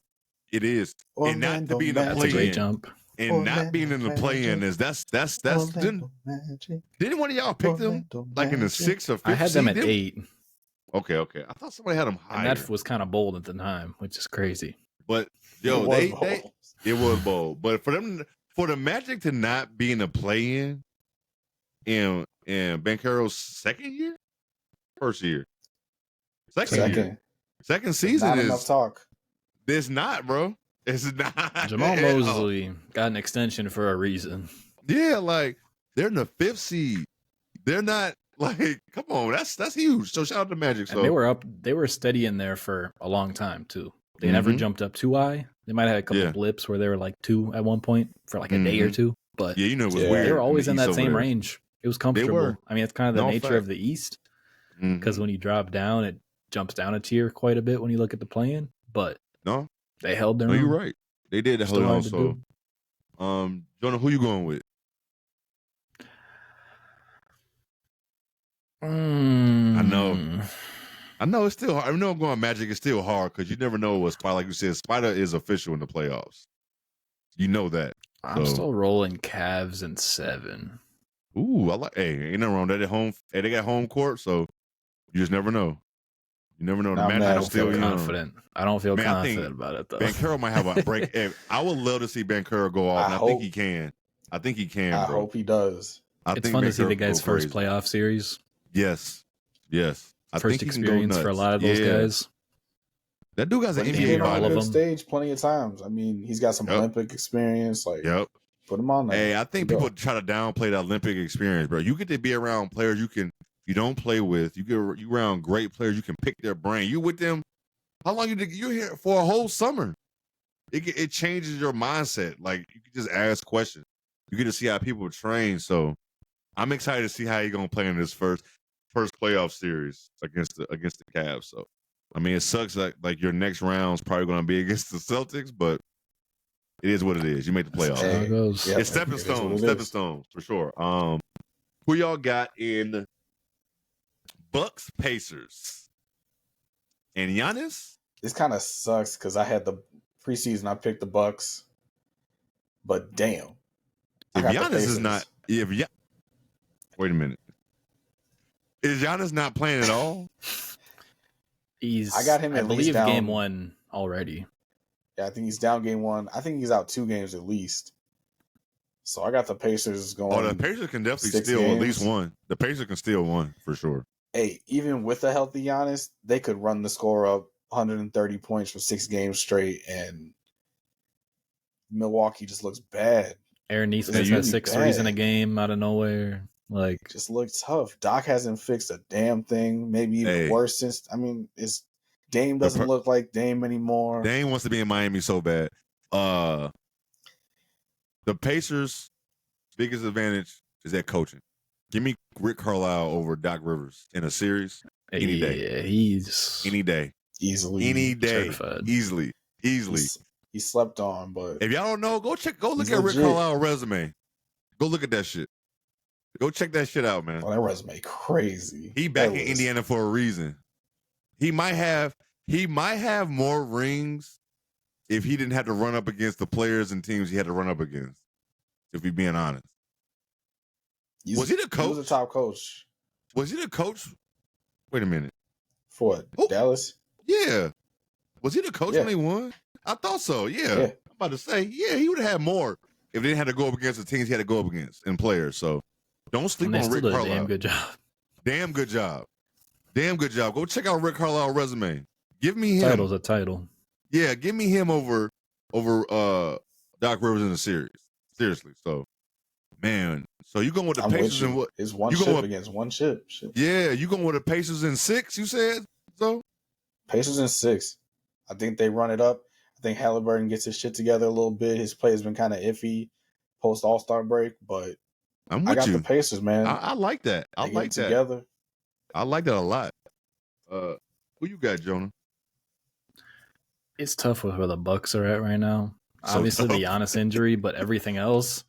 It is, and not to be in the play-in. That's a great jump. And not being in the play-in is that's. Didn't one of y'all pick them like in the 6th or 5th? I had them at 8. Okay. I thought somebody had them higher. And that was kind of bold at the time, which is crazy. But it was bold. But for the Magic to not be in the play-in in Banchero's first year, second season not is enough talk. It's not, bro. It's not. Jamal Mosley got an extension for a reason. Yeah, like they're in the 5th seed. They're not like, come on, that's huge. So shout out to Magic. So and they were steady in there for a long time too. They never jumped up too high. They might have had a couple of blips where they were like 2 at one point for like a day or two. But it was weird. They were always in that same range. It was comfortable. I mean, it's kind of the nature of the East because when you drop down, it jumps down a tier quite a bit when you look at the play-in. But they held their own. You're right. They did hold on. So, Jonah, who you going with? I know it's still hard. I know I'm going Magic. It's still hard because you never know what Spider. Like you said, Spider is official in the playoffs. You know that. I'm still rolling Cavs in 7. Ooh, I like. Hey, ain't nothing wrong. They at home. Hey, they got home court, so you just never know. You never know. I don't feel confident. I don't feel confident about it though. Banchero might have a break. I would love to see Banchero go off. I think he can. I hope he does. It's fun to see the guy's first playoff series. Yes. First experience for a lot of those guys. That dude got an NBA on the stage plenty of times. I mean, he's got some Olympic experience. Like, Put him on there. Hey, I think people try to downplay the Olympic experience, bro. You get to be around players you don't play with. You around great players. You can pick their brain. You with them. How long you're here for a whole summer? It changes your mindset. Like you can just ask questions. You get to see how people train. So I'm excited to see how he's gonna play in this first playoff series against the Cavs. So I mean, it sucks that like your next round's probably gonna be against the Celtics, but it is what it is. You made the playoffs. Hey, it's stepping stones for sure. Who y'all got in Bucks Pacers and Giannis? This kind of sucks because I had the preseason. I picked the Bucks, but damn, if Giannis is not, wait a minute, is Giannis not playing at all? I got him. I believe down. Game 1 already. Yeah, I think he's down game 1. I think he's out 2 games at least. So I got the Pacers going. Oh, the Pacers can definitely steal at least one. The Pacers can steal one for sure. Hey, even with a healthy Giannis, they could run the score up 130 points for 6 games straight, and Milwaukee just looks bad. Aaron Nesmith has 6 threes in a game out of nowhere. Like, just looks tough. Doc hasn't fixed a damn thing. Maybe even worse since. I mean, Dame doesn't look like Dame anymore. Dame wants to be in Miami so bad. The Pacers' biggest advantage is that coaching. Give me Rick Carlisle over Doc Rivers in a series any day. Yeah, he's any day, easily, any day, certified. easily. He slept on, but if y'all don't know, go look at Rick Carlisle's resume. Go look at that shit. Go check that shit out, man. Oh, that resume crazy. He back in Indiana for a reason. He might have more rings if he didn't have to run up against the players and teams he had to run up against. If we're being honest. Was he the coach? He was a top coach. Was he the coach? Wait a minute. For what? Dallas? Yeah. Was he the coach when they won? I thought so, yeah. I'm about to say, he would have had more if they didn't have to go up against the teams he had to go up against and players. So don't sleep on Rick Carlisle. Damn good job. Damn good job. Damn good job. Go check out Rick Carlisle's resume. Give me him. Title's a title. Yeah, give me him over Doc Rivers in the series. Seriously. So, man. So you going with the Pacers and what? It's one chip against one chip. Yeah, you going with the Pacers in 6, you said? So Pacers in 6. I think they run it up. I think Halliburton gets his shit together a little bit. His play has been kind of iffy post All-Star break, but I got the Pacers, man. I like that. I like that. Together. I like that a lot. Who you got, Jonah? It's tough with where the Bucks are at right now. So obviously the Giannis injury, but everything else.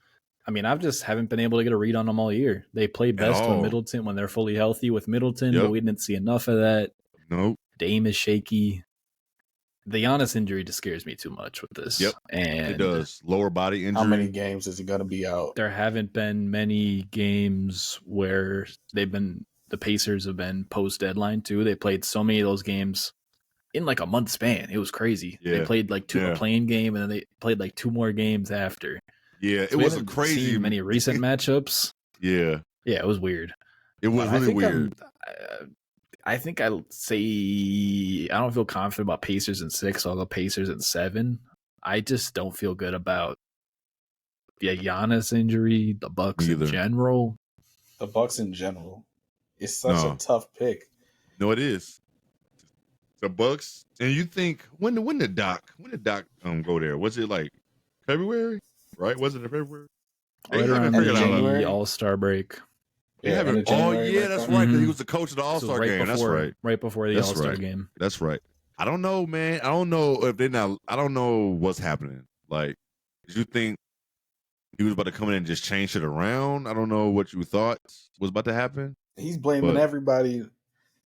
I mean, I just haven't been able to get a read on them all year. They play best when Middleton, when they're fully healthy with Middleton, but we didn't see enough of that. Nope. Dame is shaky. The Giannis injury just scares me too much with this. Yep, and it does. Lower body injury. How many games is he going to be out? There haven't been many games where the Pacers have been post-deadline too. They played so many of those games in like a month span. It was crazy. Yeah. They played like a playing game, and then they played like 2 more games after. Yeah, so it was a crazy. Many recent matchups. Yeah, it was weird. It was really weird. I think I'll say I don't feel confident about Pacers in 6. So I'll go Pacers in 7. I just don't feel good about the Giannis injury, the Bucks in general. The Bucks in general. It's such a tough pick. No, it is. The Bucks, and you think when did Doc go there? Was it like February? Right? Was it in February? Right around the All-Star break. Yeah, that's right. Because he was the coach of the All-Star game. That's right. Right before the All-Star game. That's right. I don't know, man. I don't know if they're not. I don't know what's happening. Like, did you think he was about to come in and just change it around? I don't know what you thought was about to happen. He's blaming everybody.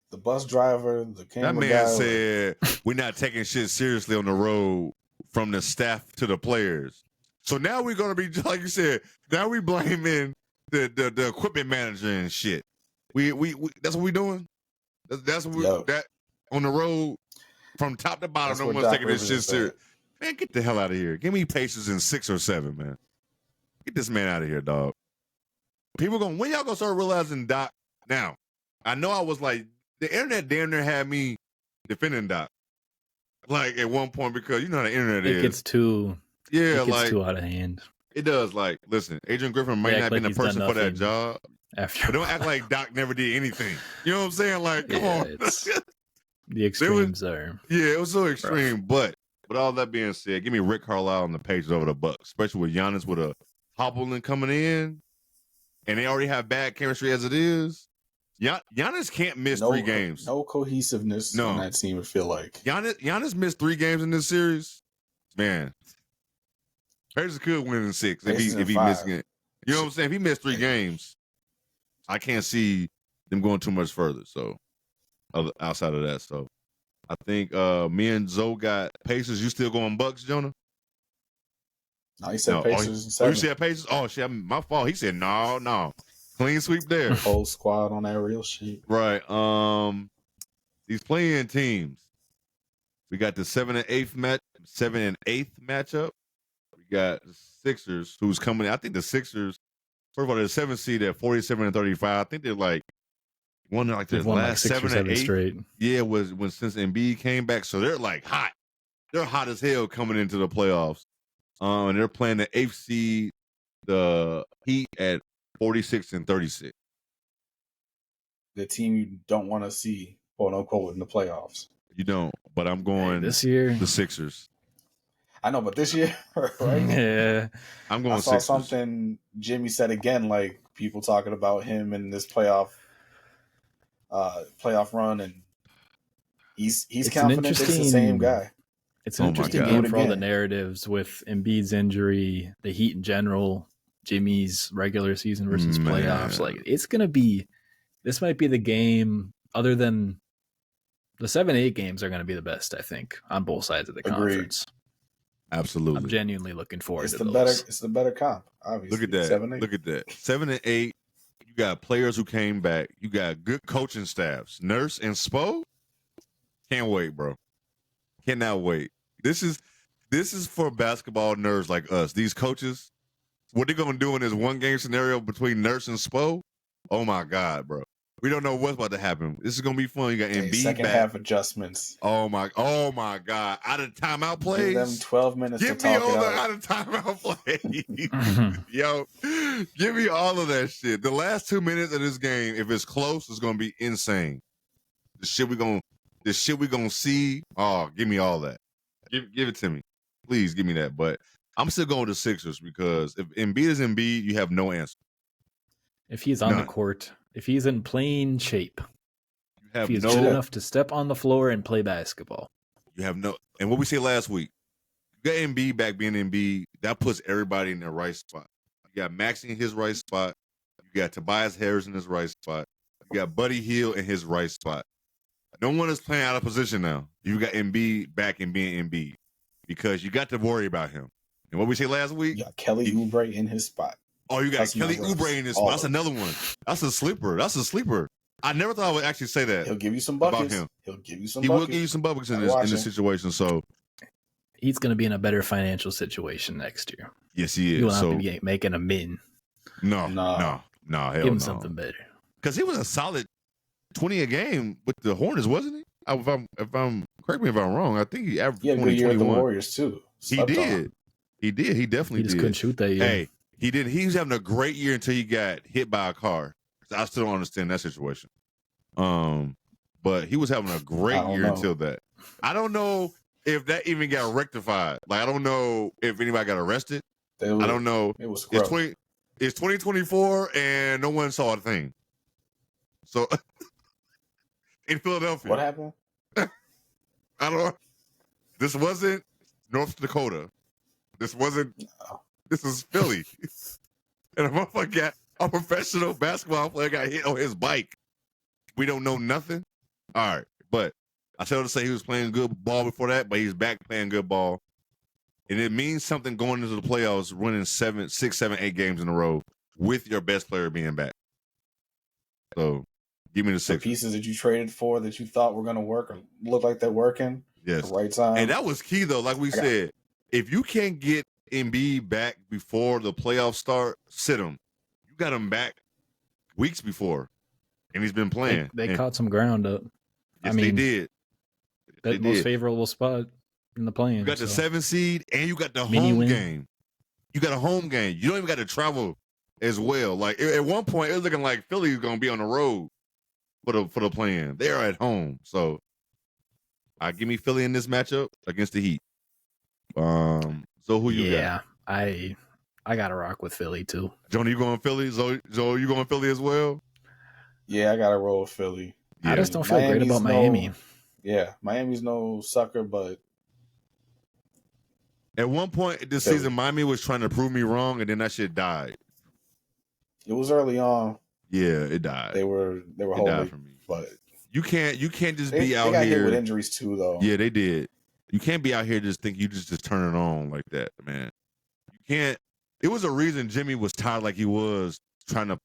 The bus driver, the camera guy. That man said, we're not taking shit seriously on the road from the staff to the players. So now we're going to be, like you said, now we blaming the equipment manager and shit. We that's what we doing? That's what we that on the road from top to bottom. No one's taking this shit serious. Man, get the hell out of here. Give me Pacers in 6 or 7, man. Get this man out of here, dog. People when y'all gonna start realizing Doc now? I know I was like, the internet damn near had me defending Doc. Like at one point, because you know how the internet is. It gets too out of hand. It does. Like, listen, Adrian Griffin might not be the person for that job. But don't act like Doc never did anything. You know what I'm saying? Like, come on. The extremes there. Yeah, it was so extreme. Rough. But with all that being said, give me Rick Carlisle on the pages over the Bucks, especially with Giannis with a hobbling coming in, and they already have bad chemistry as it is. Giannis can't miss 3 games. No cohesiveness on that team, I feel like. Giannis missed 3 games in this series. Man, Pacers could win in 6 if he missed it. You know what I'm saying? If he missed 3 games, I can't see them going too much further. So outside of that, so I think me and Zoe got Pacers. You still going Bucks, Jonah? No, he said Pacers. You said Pacers? Oh shit, my fault. He said no. Clean sweep there. Whole squad on that real shit. Right. These playing teams. We got the 7 and 8 matchup. We got the Sixers, who's coming in. I think the Sixers, first of all, they're the 7th seed at 47-35. I think they're like won like the last 7 or 8 straight. Yeah, was since Embiid came back. So they're like hot. They're hot as hell coming into the playoffs. And they're playing the 8th seed, the Heat, at 46-36. The team you don't want to see, quote unquote, in the playoffs. You don't, but I'm going this year. The Sixers. I know, but this year, right? Yeah, I'm going. I saw something Jimmy said again, like people talking about him in this playoff run, and he's confident it's the same guy. It's an interesting game for all the narratives with Embiid's injury, the Heat in general, Jimmy's regular season versus playoffs. Like, it's gonna be. This might be the game, other than the 7-8 games, are going to be the best, I think, on both sides of the conference. Absolutely. I'm genuinely looking forward to those. It's the better comp, obviously. Look at that. 7-8. Look at that. 7 and 8. You got players who came back. You got good coaching staffs. Nurse and Spo. Can't wait, bro. Cannot wait. This is for basketball nerds like us. These coaches, what they're going to do in this one-game scenario between Nurse and Spo, oh, my God, bro. We don't know what's about to happen. This is gonna be fun. You got Embiid second back. Half adjustments. Oh my God! Out of timeout plays. Give them 12 minutes. Give me all the out of timeout plays. Yo, give me all of that shit. The last 2 minutes of this game, if it's close, it's gonna be insane. The shit we gonna see. Oh, give me all that. Give it to me, please. Give me that. But I'm still going to Sixers because if Embiid is Embiid, you have no answer. If he's on the court. If he's in playing shape, if he's good enough to step on the floor and play basketball. You have no, and what we said last week, you got Embiid back being Embiid, that puts everybody in their right spot. You got Maxey in his right spot. You got Tobias Harris in his right spot. You got Buddy Hield in his right spot. No one is playing out of position now. You got Embiid back and being Embiid because you got to worry about him. And what we said last week, you got Kelly Oubre in his spot. Oh, you got Kelly Oubre in this spot. That's another one. That's a sleeper. I never thought I would actually say that. He'll give you some buckets. About him. He will give you some buckets in this situation. So he's going to be in a better financial situation next year. Yes, he is. He will not be making a min. No. Hell give him something better. Because he was a solid 20 a game with the Hornets, wasn't he? If I'm correct me if I'm wrong. I think he averaged 20, 21. Year the Warriors too. He did. He definitely did. He just couldn't shoot that year. Hey. He did. He was having a great year until he got hit by a car. I still don't understand that situation. But he was having a great year until that. I don't know if that even got rectified. Like, I don't know if anybody got arrested. I don't know. It was it's 2024 and no one saw a thing. So in Philadelphia, what happened? I don't know. This wasn't North Dakota. This wasn't. No. This is Philly. And a motherfucker got a professional basketball player got hit on his bike. We don't know nothing. All right. But I started to say he was playing good ball before that, but he's back playing good ball. And it means something going into the playoffs, winning 6, 7, 8 games in a row with your best player being back. So give me the 6. The pieces that you traded for that you thought were going to work or look like they're working. Yes. At the right time. And that was key, though. Like we said, if you can't get Embiid back before the playoffs start, sit him. You got him back weeks before, and he's been playing. They caught some ground up. Yes, they did. That most favorable spot in the play-in. You got the 7 seed, and you got the home game. You got a home game. You don't even got to travel as well. Like at one point, it was looking like Philly was gonna be on the road for the play-in. They are at home, so give me Philly in this matchup against the Heat. So who you got? Yeah, I gotta rock with Philly too. Jonah, you going Philly? Zoe, you going Philly as well? Yeah, I gotta roll with Philly. Yeah. I just don't feel great about Miami. Miami's no sucker, but at one point this season, Miami was trying to prove me wrong, and then that shit died. It was early on. Yeah, it died. They were holding for me, but you can't just be out here. They got hit with injuries too, though. Yeah, they did. You can't be out here just think you just turn it on like that, man. You can't. It was a reason Jimmy was tired like he was trying to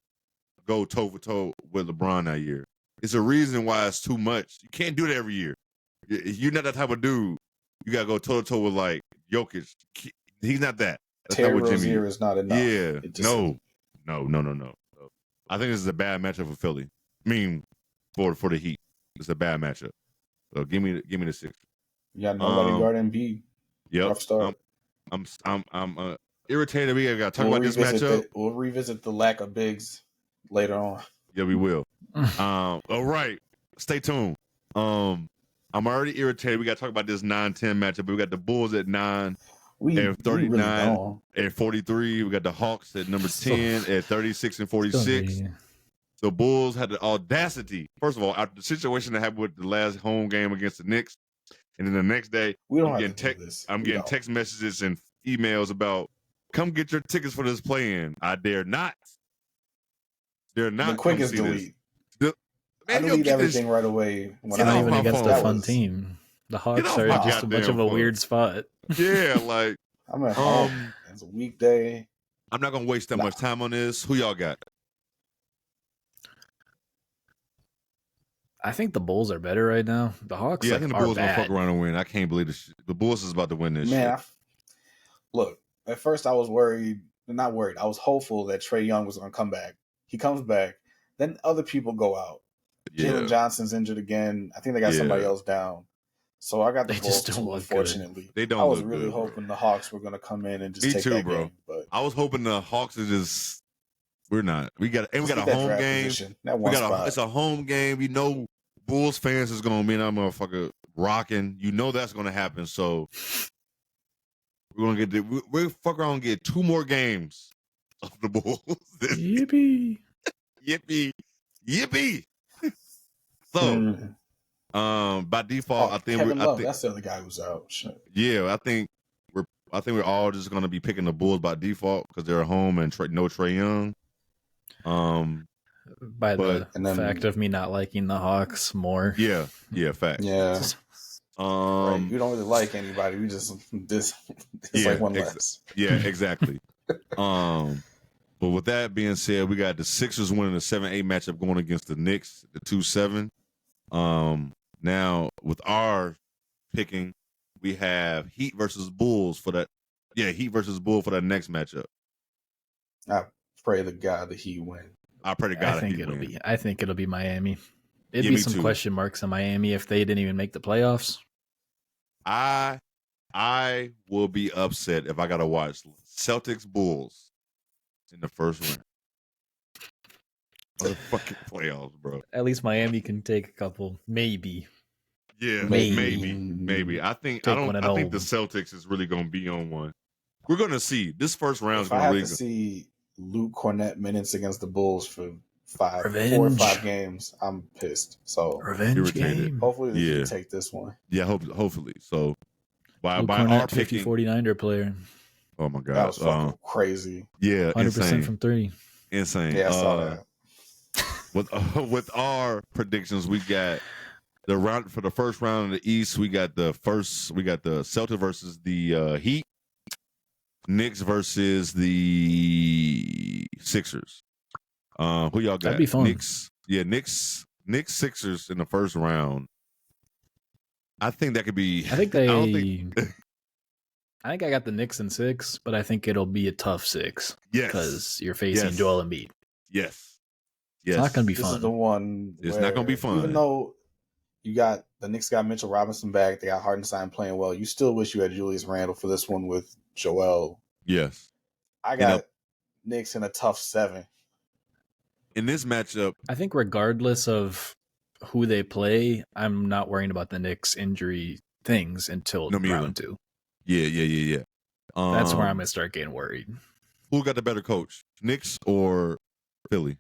go toe for toe with LeBron that year. It's a reason why it's too much. You can't do it every year. You're not that type of dude. You gotta go toe to toe with like Jokic. He's not that. That's Terry not what Jimmy Rozier is not enough. Yeah, no. I think this is a bad matchup for Philly. I mean, for the Heat, it's a bad matchup. So give me the Sixers. You got nobody guard Embiid. Yep. Rough start. I'm irritated. We got to talk about this matchup. We'll revisit the lack of bigs later on. Yeah, we will. All right. Stay tuned. I'm already irritated. We got to talk about this 9-10 matchup. We got the Bulls at 9 and 39 really and 43. We got the Hawks at number 10 at 36 and 46. The Bulls had the audacity. First of all, after the situation that happened with the last home game against the Knicks, and then the next day, I'm getting text messages and emails about, come get your tickets for this play-in. I dare not. They're not the quickest delete. Man, I delete everything right away. When not even against a fun team. The Hawks are just a bunch of a weird spot. Yeah, like I'm at home. It's a weekday. I'm not gonna waste that much time on this. Who y'all got? I think the Bulls are better right now. The Hawks, I think the Bulls gonna fuck around and win. I can't believe this. The Bulls is about to win this. Man, shit. Look. At first, I was worried. Not worried. I was hopeful that Trae Young was gonna come back. He comes back. Then other people go out. Jalen Johnson's injured again. I think they got somebody else down. So I got the Bulls too, unfortunately. They don't. I was really hoping the Hawks were gonna come in and just take that game. But I was hoping the Hawks is just. We're not. We got a home game. It's a home game. You know, Bulls fans is gonna be that motherfucker rocking. You know that's gonna happen. So we're gonna get we're fuck around and get 2 more games of the Bulls. Yippee! Yippee! So, by default, I think that's the other guy who's out. Shit. Yeah, I think we're all just gonna be picking the Bulls by default because they're at home and no Trae Young. By the fact of me not liking the Hawks more. Yeah, fact. Yeah. Right. You don't really like anybody. We just like one less. Yeah, exactly. But with that being said, we got the Sixers winning the 7-8 matchup going against the Knicks, the 2-7. Now with our picking, we have Heat versus Bulls for that. Yeah, Heat versus Bulls for that next matchup. I pray to God that He win. I pray to God. I think it'll be Miami. It'd be some question marks in Miami if they didn't even make the playoffs. I will be upset if I gotta watch Celtics Bulls in the first round of the fucking playoffs, bro. At least Miami can take a couple, maybe. Yeah, maybe. I think the Celtics is really gonna be on one. We're gonna see. This first round is gonna really see Luke Cornett minutes against the Bulls for 4 or 5 games. I'm pissed. So revenge game. Hopefully they can take this one. Yeah, hopefully. So by our picking 49er player. Oh my God. That was fucking crazy. Yeah, 100% from 3. Insane. Yeah, I saw that. With our predictions, we got the round for the first round of the East. We got the Celtics versus the Heat. Knicks versus the Sixers. Who y'all got? That'd be fun. Knicks, Sixers in the first round. I think that could be. I think I got the Knicks in 6, but I think it'll be a tough 6. Yes, because you're facing Joel Embiid. Yes, it's not going to be fun. This is the one. It's not going to be fun. Even though the Knicks got Mitchell Robinson back, they got Hartenstein playing well. You still wish you had Julius Randle for this one with Joel. Yes. I got Knicks in a tough 7. In this matchup, I think regardless of who they play, I'm not worrying about the Knicks injury things until round 2. Yeah. That's where I'm gonna start getting worried. Who got the better coach, Knicks or Philly?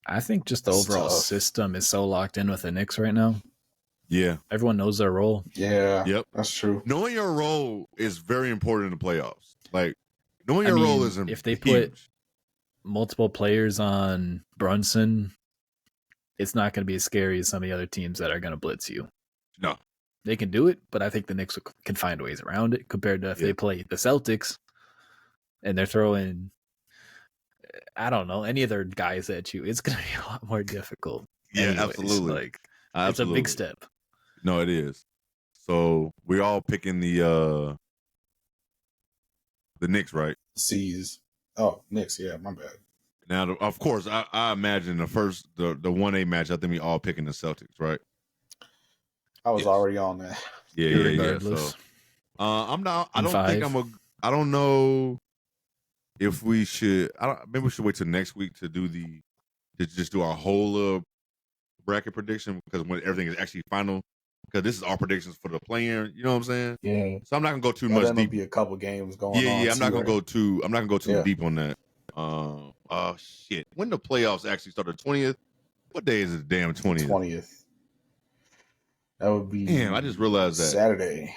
I think just the overall system is so locked in with the Knicks right now. Yeah. Everyone knows their role. Yeah. Yep. That's true. Knowing your role is very important in the playoffs. Like, knowing your role is if they huge. put multiple players on Brunson, it's not going to be as scary as some of the other teams that are going to blitz you. No. They can do it, but I think the Knicks can find ways around it compared to if they play the Celtics and they're throwing, I don't know, any other guys at you. It's going to be a lot more difficult. Yeah, anyways. absolutely. It's a big step. No, it is. So we're all picking the Knicks, right? C's. Oh, Knicks. Yeah, my bad. Now, of course, I imagine the 1A match, I think we all picking the Celtics, right? I was already on that. Yeah. So, I'm not. I don't know if we should. Maybe we should wait till next week to just do our whole bracket prediction, because when everything is actually final, because this is our predictions for the play-in. You know what I'm saying? Yeah. So I'm not gonna go too much deep. Be a couple games going on. Yeah. I'm not gonna go too deep on that. Oh shit! When the playoffs actually start, the 20th? What day is it? Damn 20th. 20th. That would be. Damn! I just realized that Saturday.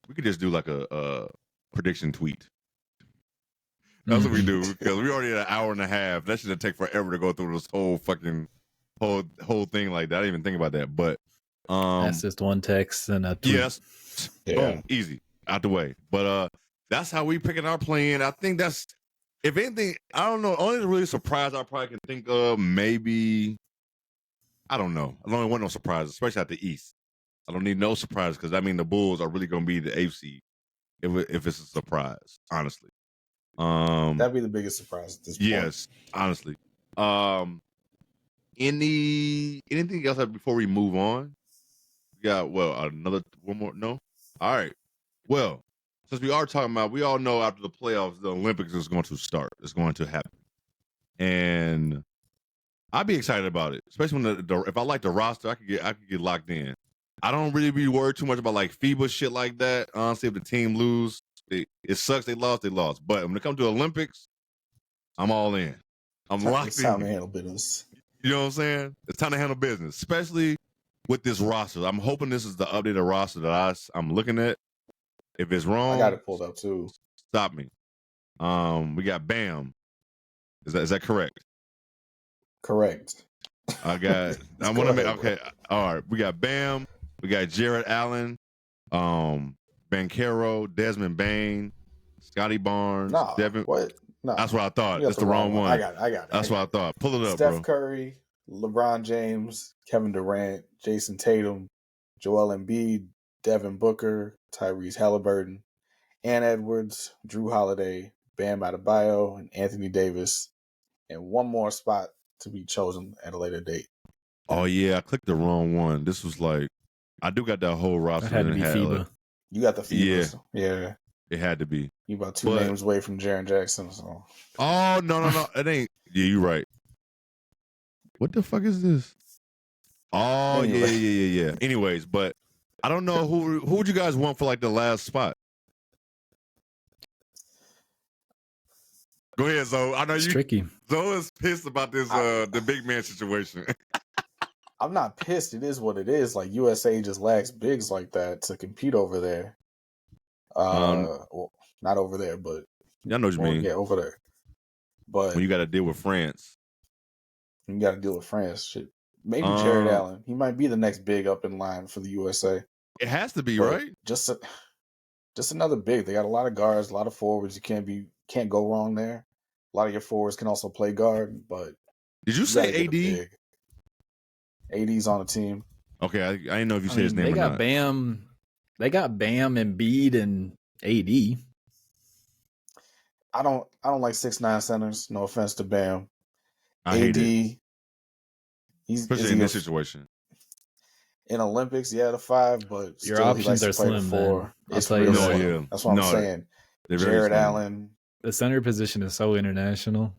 We could just do like a prediction tweet. That's what we do, because we already had an hour and a half. That shouldn't take forever to go through this whole fucking whole thing like that. I didn't even think about that, but that's just one text and a tweet. Yes, boom, easy out the way. But that's how we picking our plan. I think that's, if anything, I don't know. Only really surprise I probably can think of, maybe, I don't know. I don't want no surprises, especially at the East. I don't need no surprises, because I mean the Bulls are really going to be the AFC if it's a surprise, honestly. That'd be the biggest surprise at this point. Yes, honestly. Anything else before we move on? We got one more. No. All right. Well, since we are talking about, we all know after the playoffs, the Olympics is going to start. It's going to happen, and I'd be excited about it, especially when if I like the roster, I could get locked in. I don't really be worried too much about like FIBA shit like that. Honestly, if the team lose, it sucks. They lost. But when it comes to Olympics, I'm all in. I'm locked in. It's time to handle business. You know what I'm saying? It's time to handle business, especially with this roster. I'm hoping this is the updated roster that I'm looking at. If it's wrong, I got it pulled up too. Stop me. We got Bam. Is that correct? Correct. I want to make okay. All right, we got Bam. We got Jared Allen, Banchero, Desmond Bain, Scotty Barnes, Devin. What? No, that's what I thought. That's the wrong one. I got it. That's what I thought. Pull it up, Steph bro. Curry, LeBron James, Kevin Durant, Jason Tatum, Joel Embiid, Devin Booker, Tyrese Halliburton, Ann Edwards, Drew Holiday, Bam Adebayo, and Anthony Davis, and one more spot to be chosen at a later date. Oh yeah, I clicked the wrong one. This was like, I do got that whole roster. That had to be FIBA. Like, you got the FIBA. Yeah. It had to be. You about two names away from Jaren Jackson. So. Oh no! It ain't. Yeah, you're right. What the fuck is this? Oh anyway. Yeah. Anyways, but I don't know who would you guys want for like the last spot. Go ahead, Zoe. I know it's tricky. Zoe is pissed about this the big man situation. I'm not pissed. It is what it is. Like USA just lacks bigs like that to compete over there. Well, not over there, but I know what you mean. Yeah, over there. But when you got to deal with France, you got to deal with France. Shit, maybe Jared Allen. He might be the next big up in line for the USA. It has to be, right? Just another big. They got a lot of guards, a lot of forwards. You can't go wrong there. A lot of your forwards can also play guard. But did you say AD? AD's on the team. Okay, I didn't know if you said his name. They got not. Bam. They got Bam, Embiid, and AD. I don't like 6'9" centers. No offense to Bam. I hate it. Especially in this situation. In Olympics, the 5, but your still, options are slim. I'll tell you that. Yeah. That's what I'm saying. Jared Allen. The center position is so international.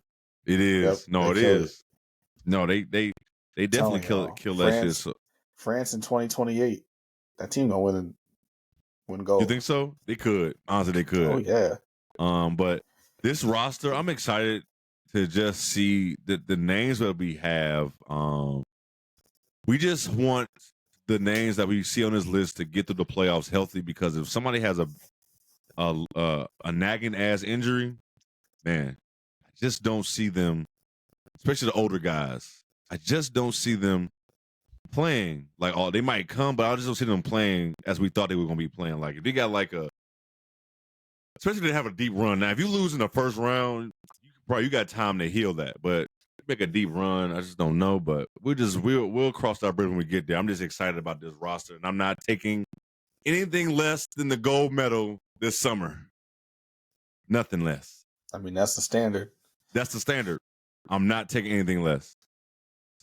It is. Yep, it is. No, they definitely kill that shit. So. France in 2028. That team gonna win gold. You think so? They could. Honestly, they could. Oh yeah. But this roster, I'm excited to just see the names that we have. We just want the names that we see on this list to get through the playoffs healthy, because if somebody has a nagging ass injury, man, I just don't see them, especially the older guys. I just don't see them playing. Like, they might come, but I just don't see them playing as we thought they were going to be playing. Like, if they got especially if they have a deep run. Now, if you lose in the first round, you got time to heal that. But make a deep run, I just don't know. But we'll cross that bridge when we get there. I'm just excited about this roster, and I'm not taking anything less than the gold medal this summer. Nothing less. I mean, that's the standard. That's the standard. I'm not taking anything less.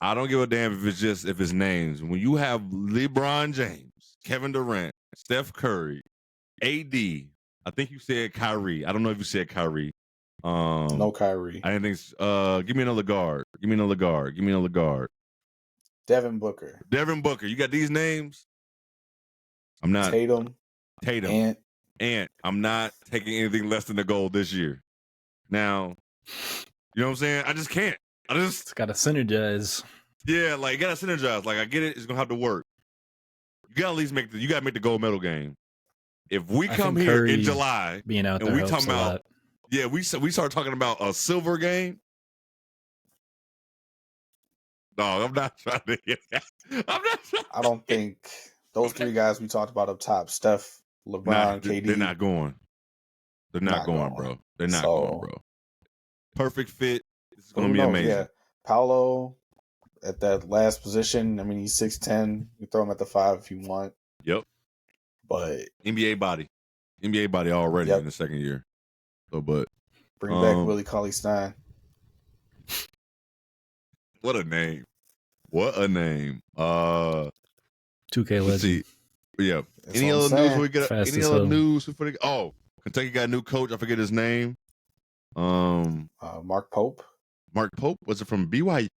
I don't give a damn if it's names. When you have LeBron James, Kevin Durant, Steph Curry, AD, I think you said Kyrie. I don't know if you said Kyrie. No Kyrie. I didn't think. Give me another guard. Devin Booker. You got these names? I'm not. Tatum. Ant. I'm not taking anything less than the gold this year. Now, you know what I'm saying? I just can't. It's got to synergize. Yeah, like, you got to synergize. Like, I get it. It's going to have to work. You got to at least make the gold medal game. If we come here Curry in July being out there, and we talking about, we start talking about a silver game. No, I'm not trying to get that. I don't think those 3 guys we talked about up top, Steph, LeBron, KD. They're not going. They're not going, bro. They're not going, bro. Perfect fit. This is going to be amazing. Yeah. Paolo at that last position. I mean, he's 6'10". You throw him at the 5 if you want. Yep. But NBA body already in the second year. So, but bring back Willie Cauley-Stein. What a name! 2K legend. Yeah. Any other news we get? Any other news before they? Oh, Kentucky got a new coach. I forget his name. Mark Pope. Was it from BYU?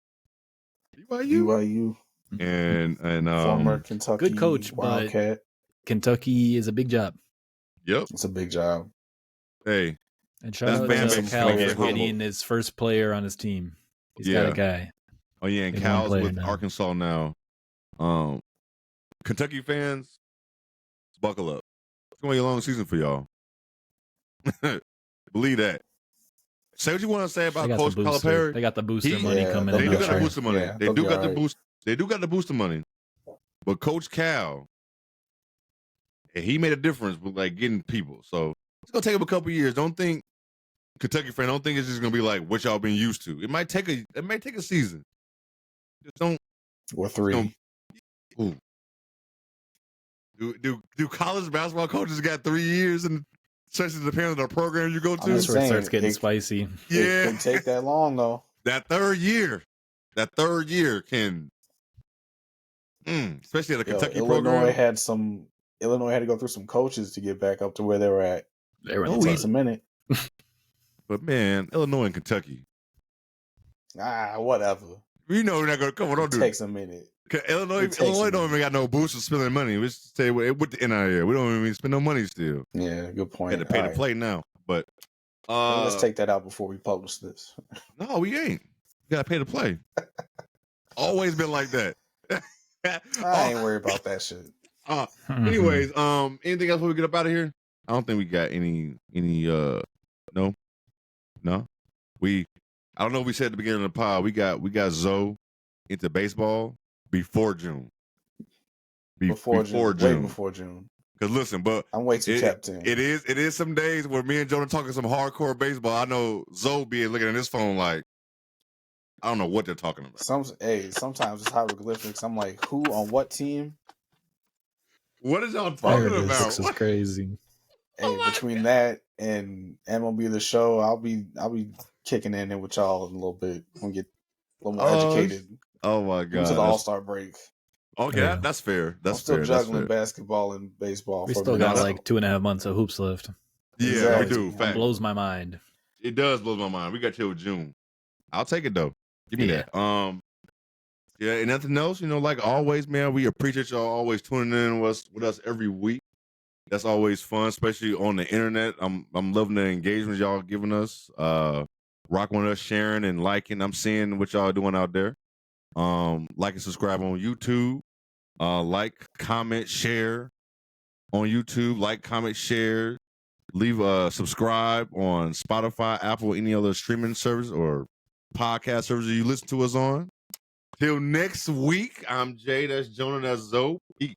BYU. And former Kentucky good coach, Wildcat. But Kentucky is a big job. Yep, it's a big job. Hey, and shout out to Cal for getting his first player on his team. He's got a guy. Oh yeah, and Cal's with Arkansas now. Kentucky fans, buckle up. It's going to be a long season for y'all. Believe that. Say what you want to say about Coach Calipari. They got the booster money coming. They do got the booster money. Yeah, they do got the boost. They do got the booster money. But Coach Cal, he made a difference with like getting people. So it's gonna take him a couple years. Don't think Kentucky fan. Don't think it's just gonna be like what y'all been used to. It might take a season. Just don't. Or 3. Ooh. Do college basketball coaches got 3 years, and especially depending on the program you go to? That's where it starts getting spicy. Yeah, it can take that long though. That third year can, especially at a Kentucky program. Illinois had to go through some coaches to get back up to where they were at. It takes a minute. But man, Illinois and Kentucky. Whatever. You know we're not gonna come on. Don't do it. Takes a minute. Illinois don't even got no boost for spending money. We say with the NIL, we don't even spend no money still. Yeah, good point. Had to pay to play now, but let's take that out before we publish this. No, we ain't. We gotta pay to play. Always been like that. I ain't worried about that shit. Anyways, anything else before we get up out of here? I don't think we got any no. I don't know if we said at the beginning of the pod, we got Zoe into baseball before June. Before June. Way before June. Because listen, but I'm way too tapped in. It is some days where me and Jonah talking some hardcore baseball. I know Zoe be looking at his phone like, I don't know what they're talking about. Sometimes it's hieroglyphics. I'm like, who on what team? What is y'all talking about? This is crazy. Hey, between that and MLB The Show, I'll be kicking in with y'all in a little bit. We'll get a little more educated. Oh my god! Into the All-Star break. Okay, that's fair. That's I'm still fair. juggling basketball and baseball. We still got like 2.5 months of hoops left. Yeah, exactly. we do. It blows my mind. It does blow my mind. We got till June. I'll take it though. Give me that. Yeah, and nothing else. Like always, man. We appreciate y'all always tuning in with us every week. That's always fun, especially on the internet. I'm loving the engagement y'all giving us. Rocking with us, sharing and liking. I'm seeing what y'all doing out there. Like and subscribe on YouTube. Like, comment, share on YouTube. Like, comment, share. Leave a subscribe on Spotify, Apple, any other streaming service or podcast service you listen to us on. Till next week, I'm Jay. That's Jonah. That's Zoe. Peace.